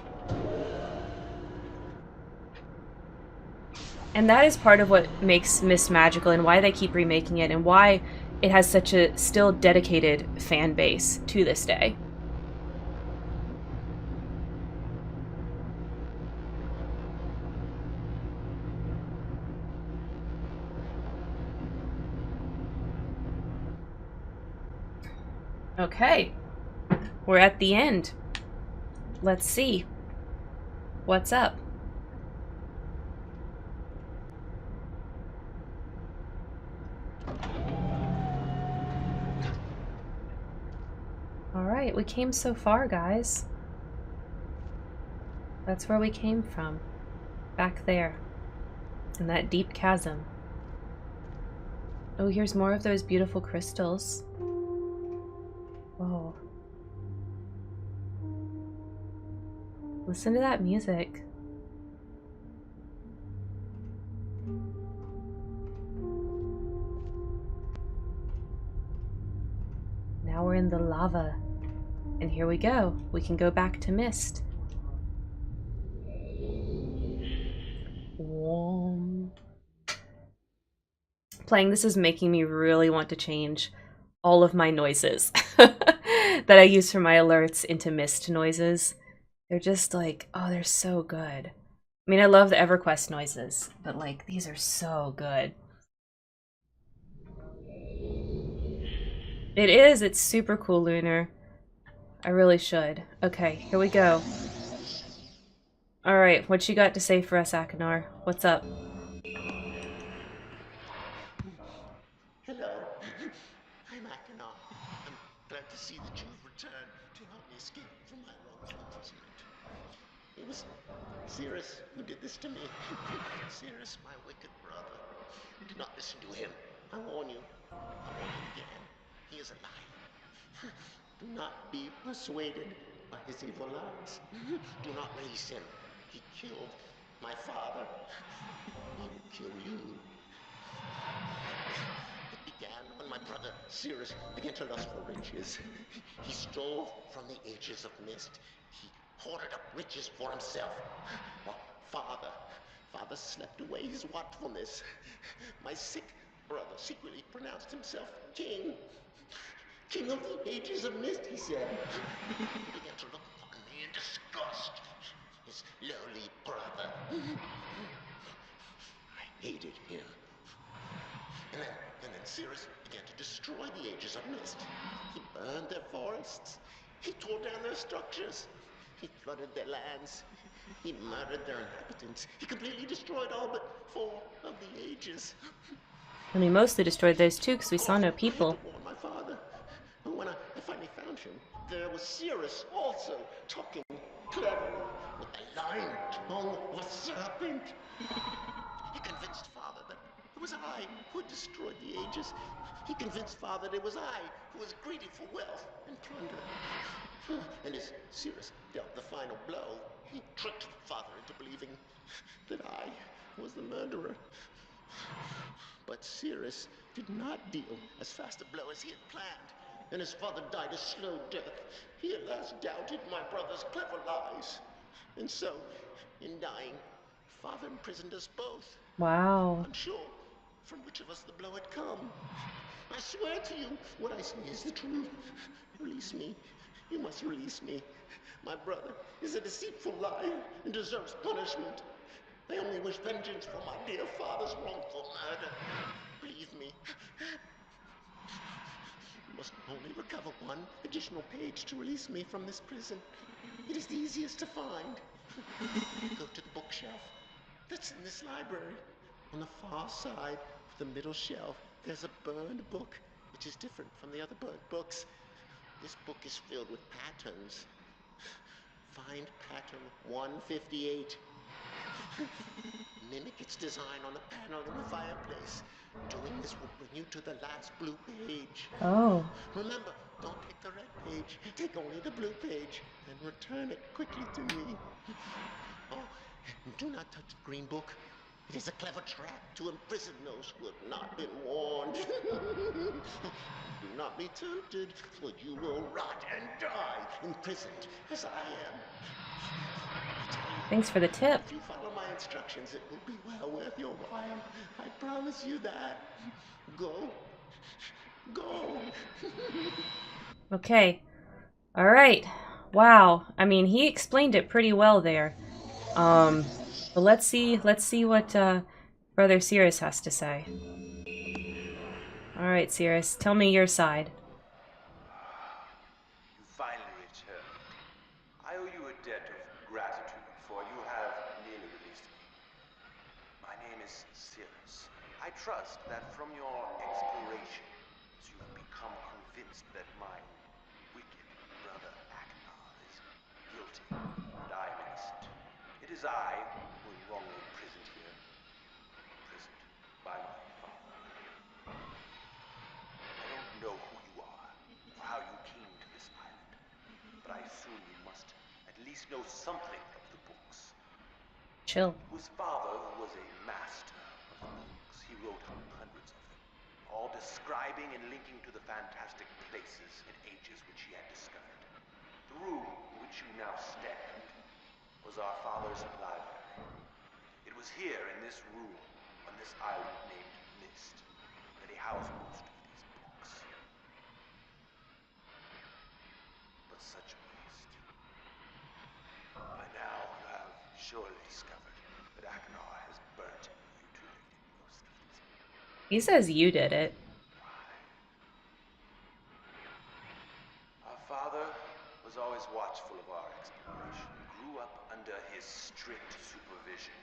And that is part of what makes Myst magical and why they keep remaking it and why it has such a still dedicated fan base to this day. Okay, we're at the end. Let's see. What's up? Alright, we came so far, guys. That's where we came from. Back there. In that deep chasm. Oh, here's more of those beautiful crystals. Whoa. Listen to that music. Now we're in the lava. And here we go. We can go back to Myst. Warm. Playing this is making me really want to change all of my noises that I use for my alerts into Myst noises. They're just like, oh, they're so good. I mean, I love the EverQuest noises, but like, these are so good. It is, it's super cool, Lunar. I really should. Okay, here we go. Alright, what you got to say for us, Akinar? What's up? Hello. I'm Akinar. I'm glad to see that you've returned to help me escape from my wrongful imprisonment. It was Cirrus who did this to me. Cirrus, my wicked brother. Do not listen to him. I warn you. I warn you again. He is a liar. Do not be persuaded by his evil lies. Do not release him. He killed my father. He will kill you. It began when my brother Cirrus began to lust for riches. He stole from the ages of Myst. He hoarded up riches for himself. While father slept away his watchfulness. My sick brother secretly pronounced himself king. King of the ages of Myst, he said. He began to look upon me in disgust. His lowly brother. I hated him. And then Cirrus began to destroy the ages of Myst. He burned their forests. He tore down their structures. He flooded their lands. He murdered their inhabitants. He completely destroyed all but 4 of the ages. And we mostly destroyed those two because we saw no I people. had to warn my father. And when I finally found him, there was Cirrus also talking cleverly with the lying tongue of a serpent. He convinced father that it was I who had destroyed the ages. He convinced father that it was I who was greedy for wealth and plunder. And as Cirrus dealt the final blow, he tricked father into believing that I was the murderer. But Cirrus did not deal as fast a blow as he had planned, and his father died a slow death. He at last doubted my brother's clever lies. And so, in dying, father imprisoned us both. Wow. Unsure from which of us the blow had come. I swear to you, what I say is the truth. Release me. You must release me. My brother is a deceitful liar and deserves punishment. I only wish vengeance for my dear father's wrongful murder. Believe me. You must only recover 1 additional page to release me from this prison. It is the easiest to find. Go to the bookshelf that's in this library. On the far side of the middle shelf, there's a burned book, which is different from the other burned books. This book is filled with patterns. Find pattern 158. Mimic its design on the panel in the fireplace. Doing this will bring you to the last blue page. Oh. Remember, don't take the red page. Take only the blue page. Then return it quickly to me. Oh, and do not touch the green book. It is a clever trap to imprison those who have not been warned. Do not be tempted, for you will rot and die, imprisoned as I am. Thanks for the tip. If you follow my instructions. It will be well worth your while. I promise you that. Go. Go. Okay. All right. Wow. I mean, he explained it pretty well there. But let's see what Brother Cirrus has to say. All right, Cirrus, tell me your side. You finally returned. I owe you a debt of gratitude, for you have nearly released me. My name is Cirrus. I trust that from your explorations, you've become convinced that my wicked brother Agnar is guilty, and I am innocent. It is I who am wrongly imprisoned here, imprisoned by my father. I don't know who you are, or how you came to this island, but I assume you must at least know something of the books. Chill. It was father who was a master of the books. He wrote hundreds of them, all describing and linking to the fantastic places and ages which he had discovered. The room in which you now stand was our father's library. It was here in this room, on this island named Myst, that he housed most of these books. But such a waste. By now you have surely discovered that Agnar has burnt and mutilated most of these books. He says you did it. Our father was always watchful of our exploration. We grew up under his strict supervision.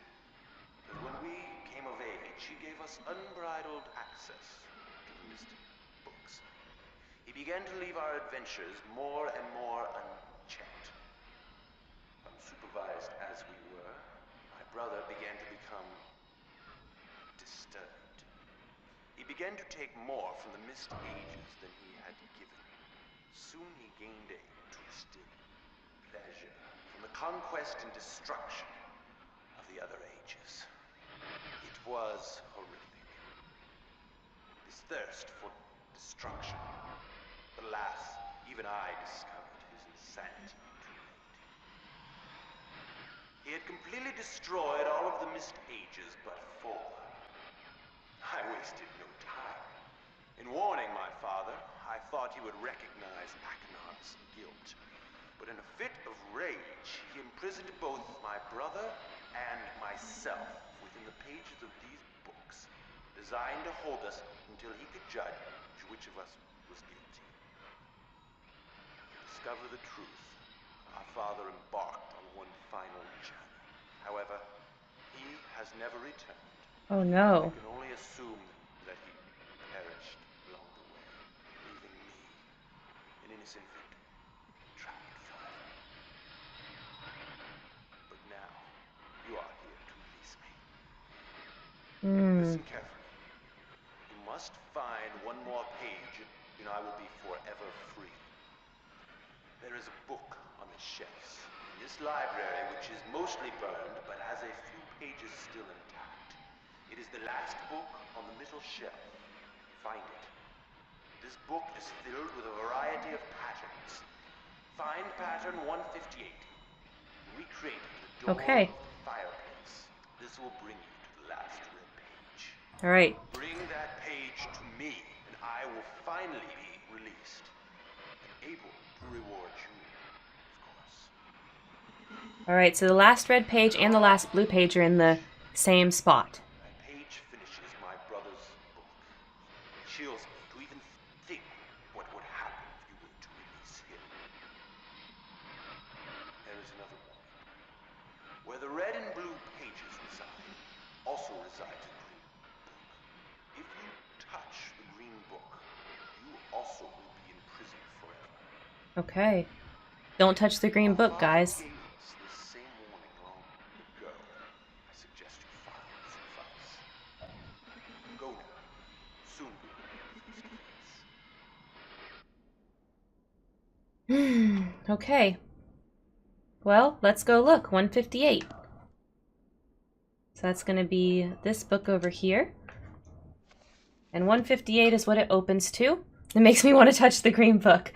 But when we came of age, he gave us unbridled access to the mystic books. He began to leave our adventures more and more unchecked. Unsupervised as we were, my brother began to become disturbed. He began to take more from the Myst ages than he had given. Soon he gained a twisted pleasure from the conquest and destruction of the other ages. It was horrific. This thirst for destruction. But alas, even I discovered his insanity too late. He had completely destroyed all of the Myst ages but 4. I wasted no time. In warning my father, I thought he would recognize Agnar's guilt. But in a fit of rage, he imprisoned both my brother and myself within the pages of these books, designed to hold us until he could judge which of us was guilty. To discover the truth, our father embarked on one final journey. However, he has never returned. Oh no. I can only assume that he perished along the way, leaving me, an innocent victim, trapped forever. But now, you are here to release me. Listen carefully. You must find one more page, and I will be forever free. There is a book on the shelves in this library, which is mostly burned, but has a few pages still intact. It is the last book on the middle shelf. Find it. This book is filled with a variety of patterns. Find pattern 158. Recreate the door Okay. of the fireplace. This will bring you to the last red page. All right. Bring that page to me, and I will finally be released. And able to reward you, of course. All right, so the last red page and the last blue page are in the same spot. That page finishes my brother's book. It chills me to even think what would happen if you were to release him. There is another warning. Where the red and blue pages reside, also resides a green book. If you touch the green book, you also will be imprisoned forever. Okay. Don't touch the green book, guys. Gave us the same warning long ago. I suggest you follow his advice. Go now. Soon we will meet face to face. Okay. Well, let's go look. 158. So that's going to be this book over here. And 158 is what it opens to. It makes me want to touch the green book.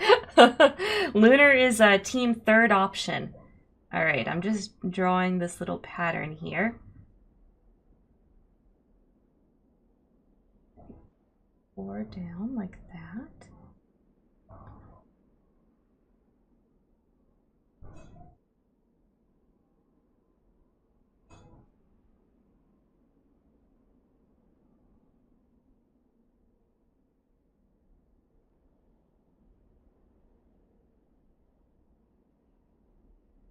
Lunar is team third option. All right, I'm just drawing this little pattern here. 4 down like that.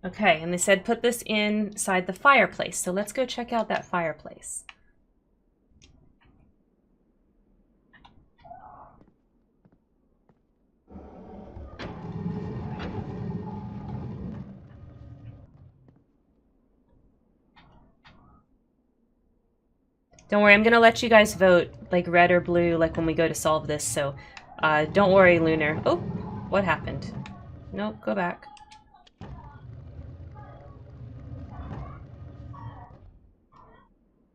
Okay, and they said put this inside the fireplace. So let's go check out that fireplace. Don't worry, I'm gonna let you guys vote, like red or blue, like when we go to solve this, so don't worry, Lunar. Oh, what happened? Nope, go back.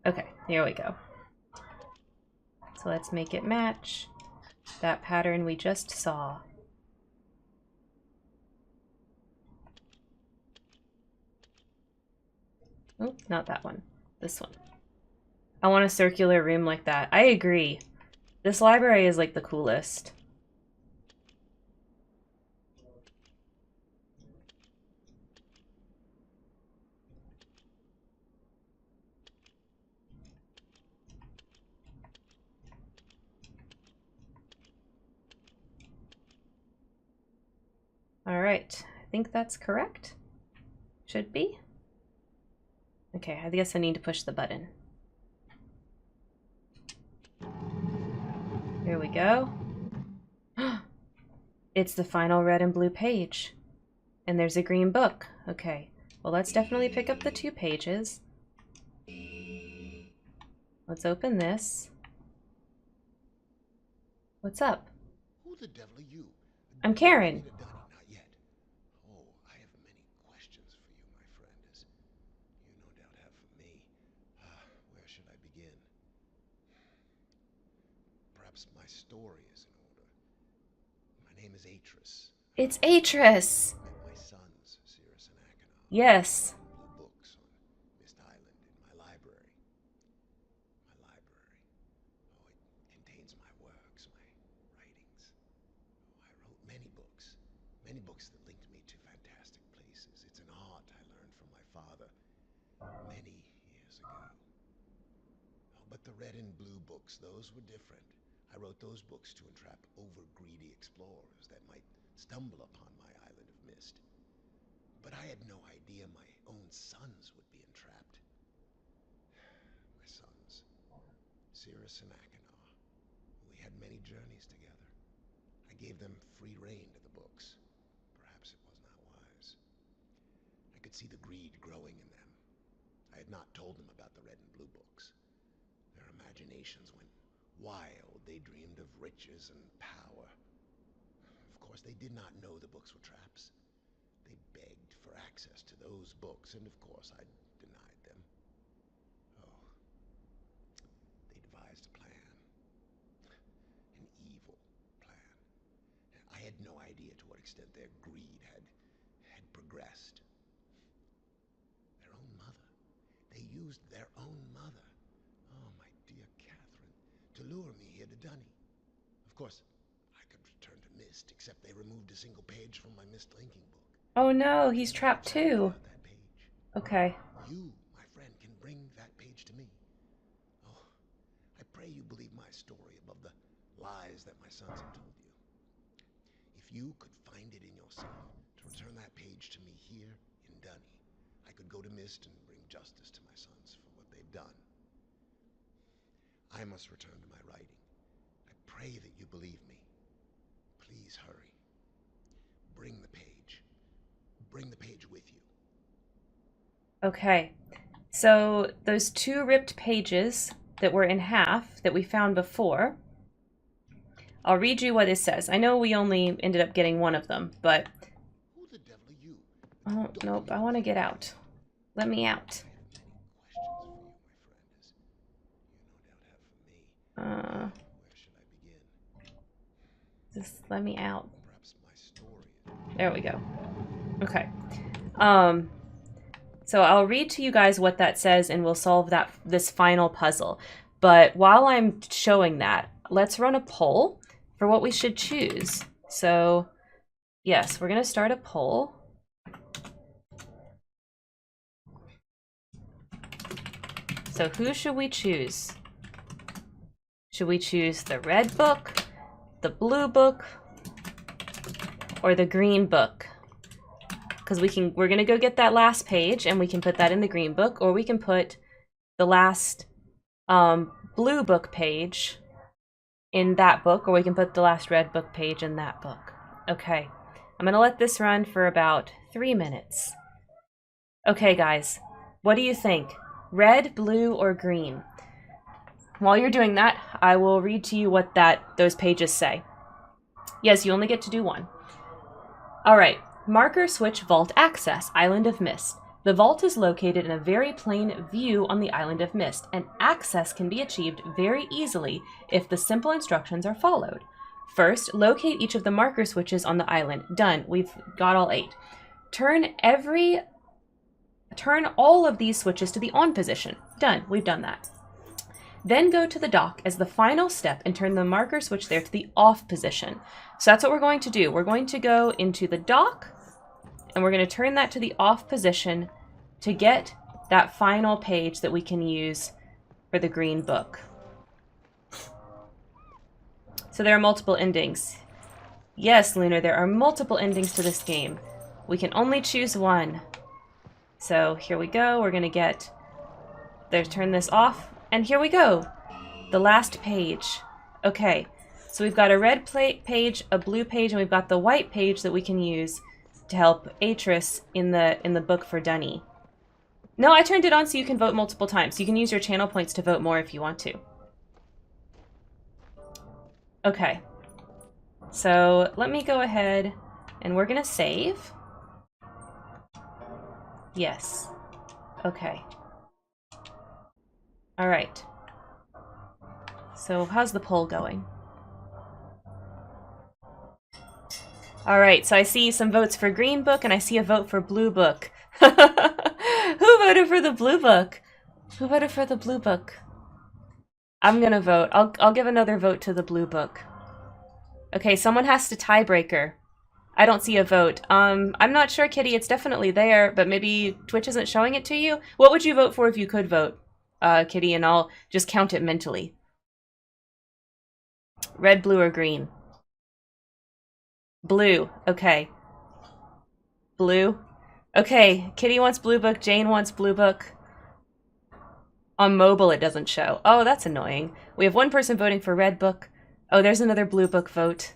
Okay, here we go. So let's make it match that pattern we just saw. Oh, not that one. This one. I want a circular room like that. I agree. This library is like the coolest. All right, I think that's correct. Should be. Okay, I guess I need to push the button. Here we go. It's the final red and blue page. And there's a green book. Okay, well, let's definitely pick up the 2 pages. Let's open this. What's up? Who the devil are you? I'm Karen. Not yet. Oh, I have many questions for you, my friend, as you no doubt have for me. Where should I begin? Perhaps my story is in order. My name is Atris. It's Atris. I met my sons, Cirrus and Achenar. Yes. Blue books on Myst Island in my library. My library. Oh, it contains my works, my writings. Oh, I wrote many books that linked me to fantastic places. It's an art I learned from my father many years ago. Oh, but the red and blue books, those were different. I wrote those books to entrap over-greedy explorers that might stumble upon my island of Myst. But I had no idea my own sons would be entrapped. My sons, Cirrus and Achenar. We had many journeys together. I gave them free rein to the books. Perhaps it was not wise. I could see the greed growing in them. I had not told them about the red and blue books. Their imaginations went wild. They dreamed of riches and power. Of course, they did not know the books were traps. They begged for access to those books, and of course I denied them. Oh, they devised a plan. An evil plan. I had no idea to what extent their greed had progressed. Their own mother. They used their own mother. Oh, my dear Catherine, to lure me here to Dunny. Of course, I could return to Myst, except they removed a single page from my Myst linking book. Oh no, he's trapped too. That page. Okay. You, my friend, can bring that page to me. Oh, I pray you believe my story above the lies that my sons have told you. If you could find it in yourself to return that page to me here in Dunny, I could go to Myst and bring justice to my sons for what they've done. I must return to my writing. I pray that you believe me. Please hurry. Bring the page. Bring the page with you. Okay. So those 2 ripped pages that were in half that we found before, I'll read you what it says. I know we only ended up getting one of them, but... Who the devil are you? Oh, nope, I want to get out. Let me out. I have many questions for you, my friend, as you no doubt have for me. Where should I begin? Just let me out. Perhaps my story. There we go. Okay. So I'll read to you guys what that says and we'll solve this final puzzle. But while I'm showing that, let's run a poll for what we should choose. So yes, we're gonna start a poll. So who should we choose? Should we choose the red book, the blue book, or the green book? Because we're gonna go get that last page and we can put that in the green book, or we can put the last blue book page in that book, or we can put the last red book page in that book. Okay, I'm gonna let this run for about 3 minutes. Okay guys, what do you think? Red, blue, or green? While you're doing that, I will read to you what those pages say. Yes, you only get to do one. All right. Marker switch vault access, Island of Myst. The vault is located in a very plain view on the Island of Myst, and access can be achieved very easily if the simple instructions are followed. First, locate each of the marker switches on the island. Done. We've got all 8. Turn all of these switches to the on position. Done. We've done that. Then go to the dock as the final step and turn the marker switch there to the off position. So that's what we're going to do. We're going to go into the dock and we're going to turn that to the off position to get that final page that we can use for the green book. So there are multiple endings. Yes, Lunar, there are multiple endings to this game. We can only choose one. So here we go. We're going to turn this off. And here we go. The last page. Okay. So we've got a red page, a blue page, and we've got the white page that we can use to help Atris in the book for Dunny. No, I turned it on so you can vote multiple times. You can use your channel points to vote more if you want to. Okay. So let me go ahead and we're gonna save. Yes. Okay. All right. So how's the poll going? All right, so I see some votes for green book and I see a vote for blue book. Who voted for the blue book? Who voted for the blue book? I'm gonna vote. I'll give another vote to the blue book. Okay, someone has to tiebreaker. I don't see a vote. I'm not sure, Kitty. It's definitely there, but maybe Twitch isn't showing it to you. What would you vote for if you could vote, Kitty? And I'll just count it mentally. Red, blue, or green? Blue. Okay. Blue. Okay, Kitty wants blue book. Jane wants blue book. On mobile, it doesn't show. Oh, that's annoying. We have one person voting for red book. Oh, there's another blue book vote.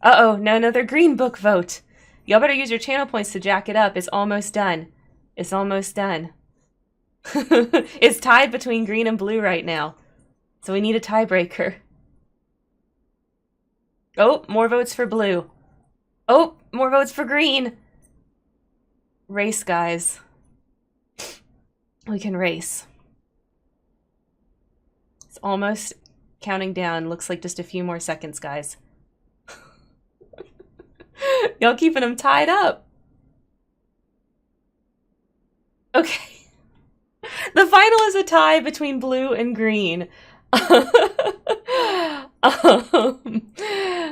Uh-oh, no, another green book vote. Y'all better use your channel points to jack it up. It's almost done. It's almost done. It's tied between green and blue right now. So we need a tiebreaker. Oh, more votes for blue. Oh, more votes for green. Race, guys. We can race. It's almost counting down. Looks like just a few more seconds, guys. Y'all keeping them tied up. Okay. The final is a tie between blue and green.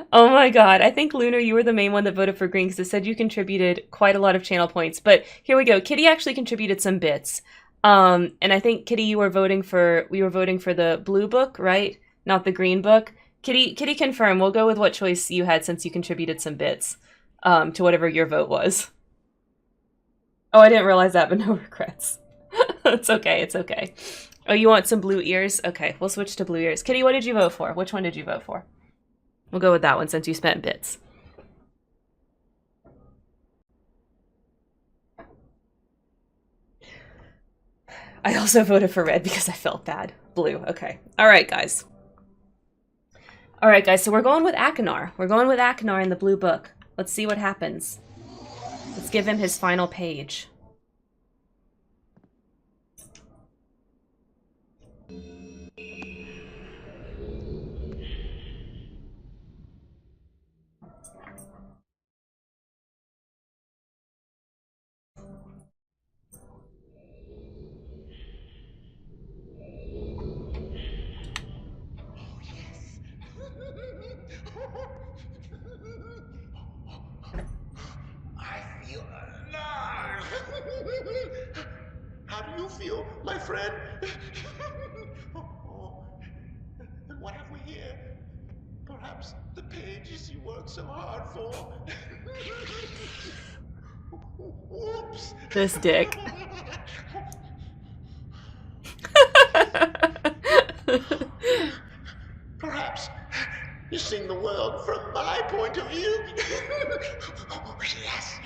Oh my god, I think Lunar, you were the main one that voted for green because it said you contributed quite a lot of channel points. But here we go. Kitty actually contributed some bits. And I think Kitty, we were voting for the blue book, right? Not the green book. Kitty, confirm. We'll go with what choice you had since you contributed some bits to whatever your vote was. Oh, I didn't realize that, but no regrets. It's okay. It's okay. Oh, you want some blue ears? Okay, we'll switch to blue ears. Kitty, what did you vote for? Which one did you vote for? We'll go with that one since you spent bits. I also voted for red because I felt bad. Blue, okay. All right, guys. All right, guys, so we're going with Akinar. We're going with Akinar in the blue book. Let's see what happens. Let's give him his final page. do you feel, my friend? Oh, and what have we here? Perhaps the pages you worked so hard for. Oops. This dick. Perhaps you're seeing the world from my point of view. Yes.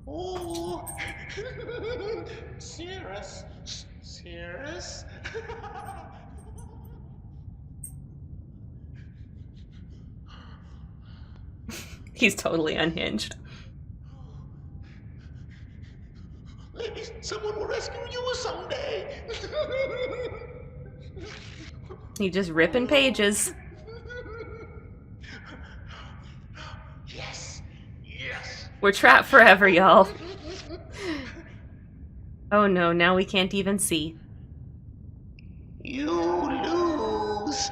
Oh, Cirrus. Cirrus. He's totally unhinged. Maybe someone will rescue you someday. He's just ripping pages. Yes. Yes. We're trapped forever, y'all. Oh no, now we can't even see. You lose.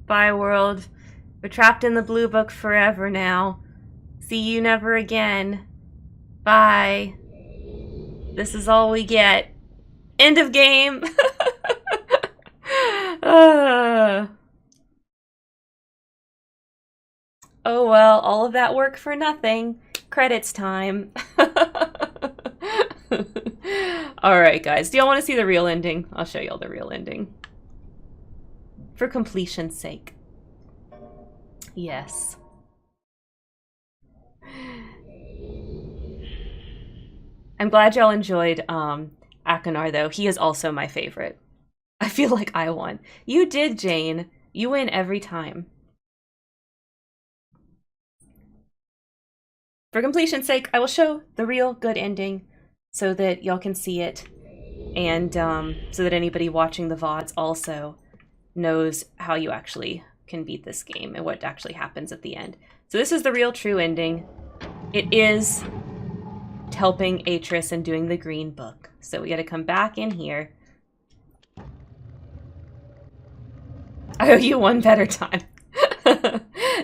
Bye, world. We're trapped in the blue book forever now. See you never again. Bye. This is all we get. End of game. Oh well, all of that work for nothing. Credits time. Alright guys, do y'all want to see the real ending? I'll show y'all the real ending. For completion's sake. Yes. I'm glad y'all enjoyed Akinar though. He is also my favorite. I feel like I won. You did, Jane. You win every time. For completion's sake, I will show the real good ending so that y'all can see it, and so that anybody watching the VODs also knows how you actually can beat this game and what actually happens at the end. So this is the real true ending. It is helping Atris and doing the green book. So we gotta come back in here. I owe you one better time.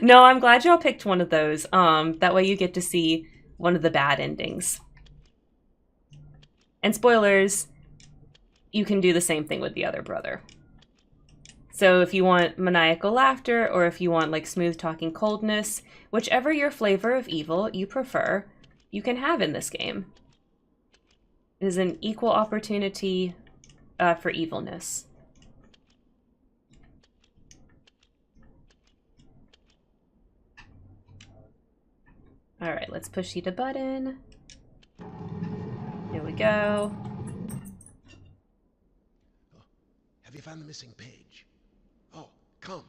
No, I'm glad y'all picked one of those. That way you get to see one of the bad endings. And spoilers, you can do the same thing with the other brother. So if you want maniacal laughter, or if you want like smooth talking coldness, whichever your flavor of evil you prefer, you can have in this game. It is an equal opportunity for evilness. Alright, let's push the button. Here we go. Have you found the missing page? Oh, come.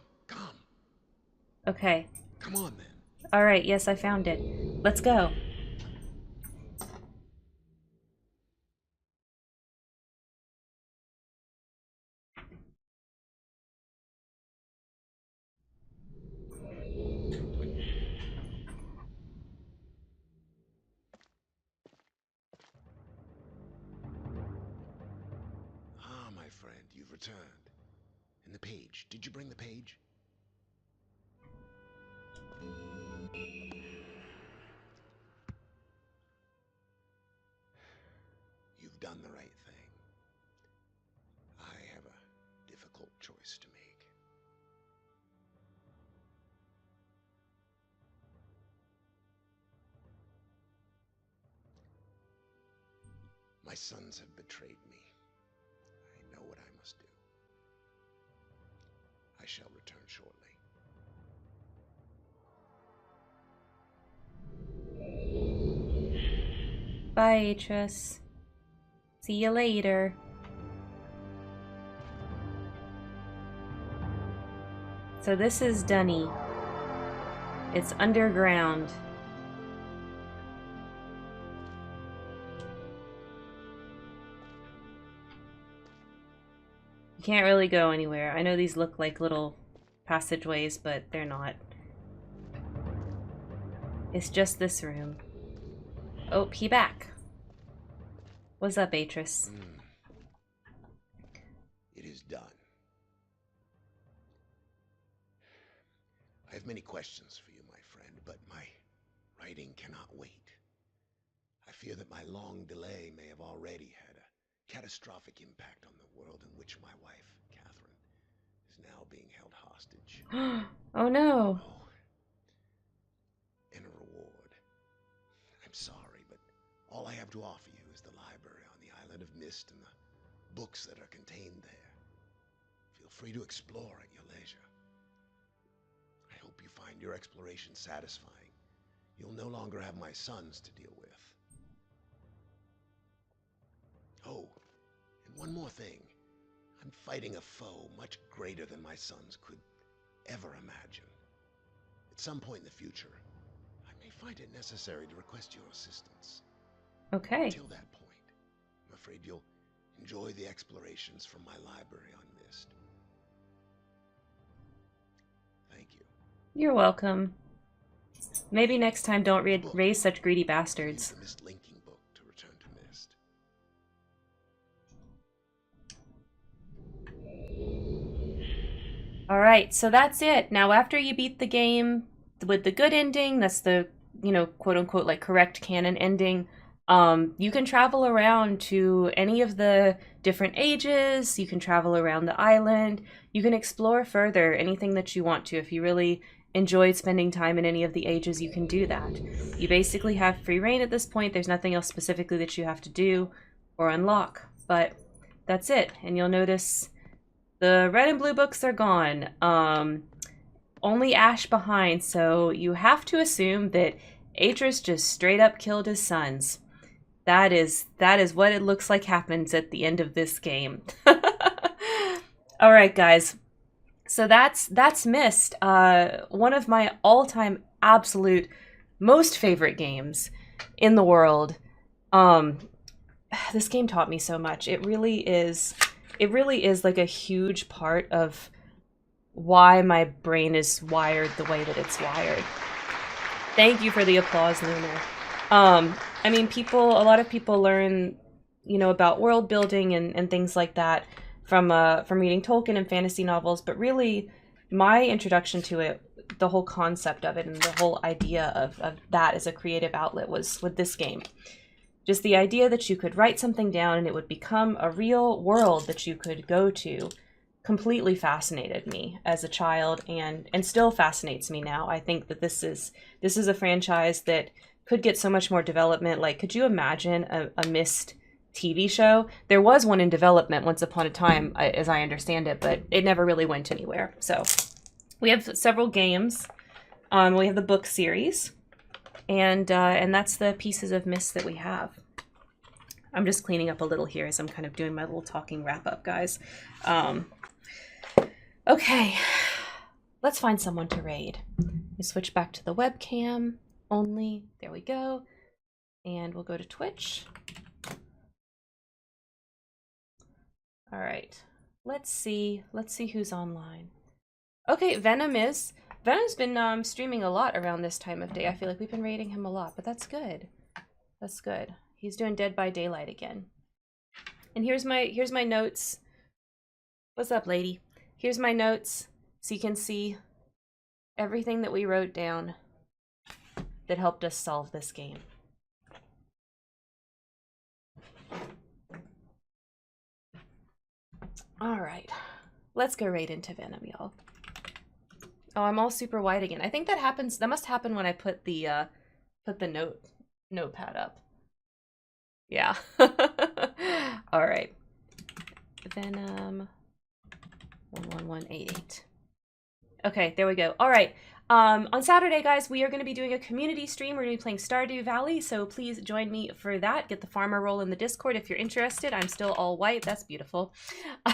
Okay. Come on then. Alright, yes, I found it. Let's go. Ah, my friend, you've returned. And the page. Did you bring the page? You've done the right thing. I have a difficult choice to make. My sons have betrayed me. I know what I must do. I shall return shortly. Bye, Atris. See you later. So this is Dunny. It's underground. You can't really go anywhere. I know these look like little passageways, but they're not. It's just this room. Oh, he back. What's up, Beatrice? It is done. I have many questions for you, my friend, but my writing cannot wait. I fear that my long delay may have already had a catastrophic impact on the world in which my wife, Catherine, is now being held hostage. Oh no. Oh, and a reward. I'm sorry, but all I have to offer you is the library on the island of Myst and the books that are contained there. Feel free to explore at your leisure. I hope you find your exploration satisfying. You'll no longer have my sons to deal with. Oh, and one more thing. I'm fighting a foe much greater than my sons could ever imagine. At some point in the future, I may find it necessary to request your assistance. Okay. Until that point, I'm afraid you'll enjoy the explorations from my library on Myst. Thank you. You're welcome. Maybe next time don't raise such greedy bastards. Use the Myst linking book to return to Myst. Alright, so that's it. Now after you beat the game with the good ending, that's the, you know, quote unquote like correct canon ending, you can travel around to any of the different ages, you can travel around the island, you can explore further anything that you want to. If you really enjoyed spending time in any of the ages, you can do that. You basically have free reign at this point. There's nothing else specifically that you have to do or unlock, but that's it. And you'll notice the red and blue books are gone. Only Ash behind, so you have to assume that Atris just straight up killed his sons. That is what it looks like happens at the end of this game. All right, guys. So that's Myst. One of my all-time absolute most favorite games in the world. This game taught me so much. It really is like a huge part of why my brain is wired the way that it's wired. Thank you for the applause, Lunar. I mean, a lot of people learn, you know, about world building and things like that from reading Tolkien and fantasy novels, but really my introduction to it, the whole concept of it and the whole idea of that as a creative outlet was with this game. Just the idea that you could write something down and it would become a real world that you could go to completely fascinated me as a child and still fascinates me now. I think that this is a franchise that could get so much more development. Like, could you imagine a Myst TV show? There was one in development once upon a time, as I understand it, but it never really went anywhere. So we have several games. We have the book series, and that's the pieces of Myst that we have. I'm just cleaning up a little here as I'm kind of doing my little talking wrap up, guys. Okay, let's find someone to raid. We switch back to the webcam only. There we go. And we'll go to Twitch. All right, let's see who's online. Okay, Venom's been streaming a lot around this time of day. I feel like we've been raiding him a lot, but that's good. That's good. He's doing Dead by Daylight again. And here's my notes. What's up, lady? Here's my notes so you can see everything that we wrote down that helped us solve this game. All right, let's go right into Venom, y'all. Oh, I'm all super white again. I think that happens. That must happen when I put the notepad up. Yeah. All right. Venom 11188. Okay, there we go. All right. On Saturday, guys, we are going to be doing a community stream. We're going to be playing Stardew Valley, so please join me for that. Get the farmer role in the Discord if you're interested. I'm still all white. That's beautiful.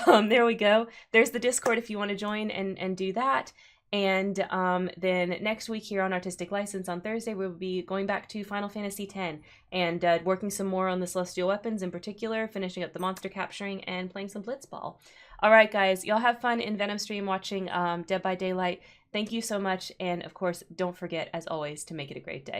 There we go. There's the Discord if you want to join and do that. And then next week here on Artistic License on Thursday, we'll be going back to Final Fantasy X and working some more on the Celestial Weapons in particular, finishing up the monster capturing and playing some Blitzball. All right, guys, y'all have fun in Venom stream watching Dead by Daylight. Thank you so much. And of course, don't forget, as always, to make it a great day.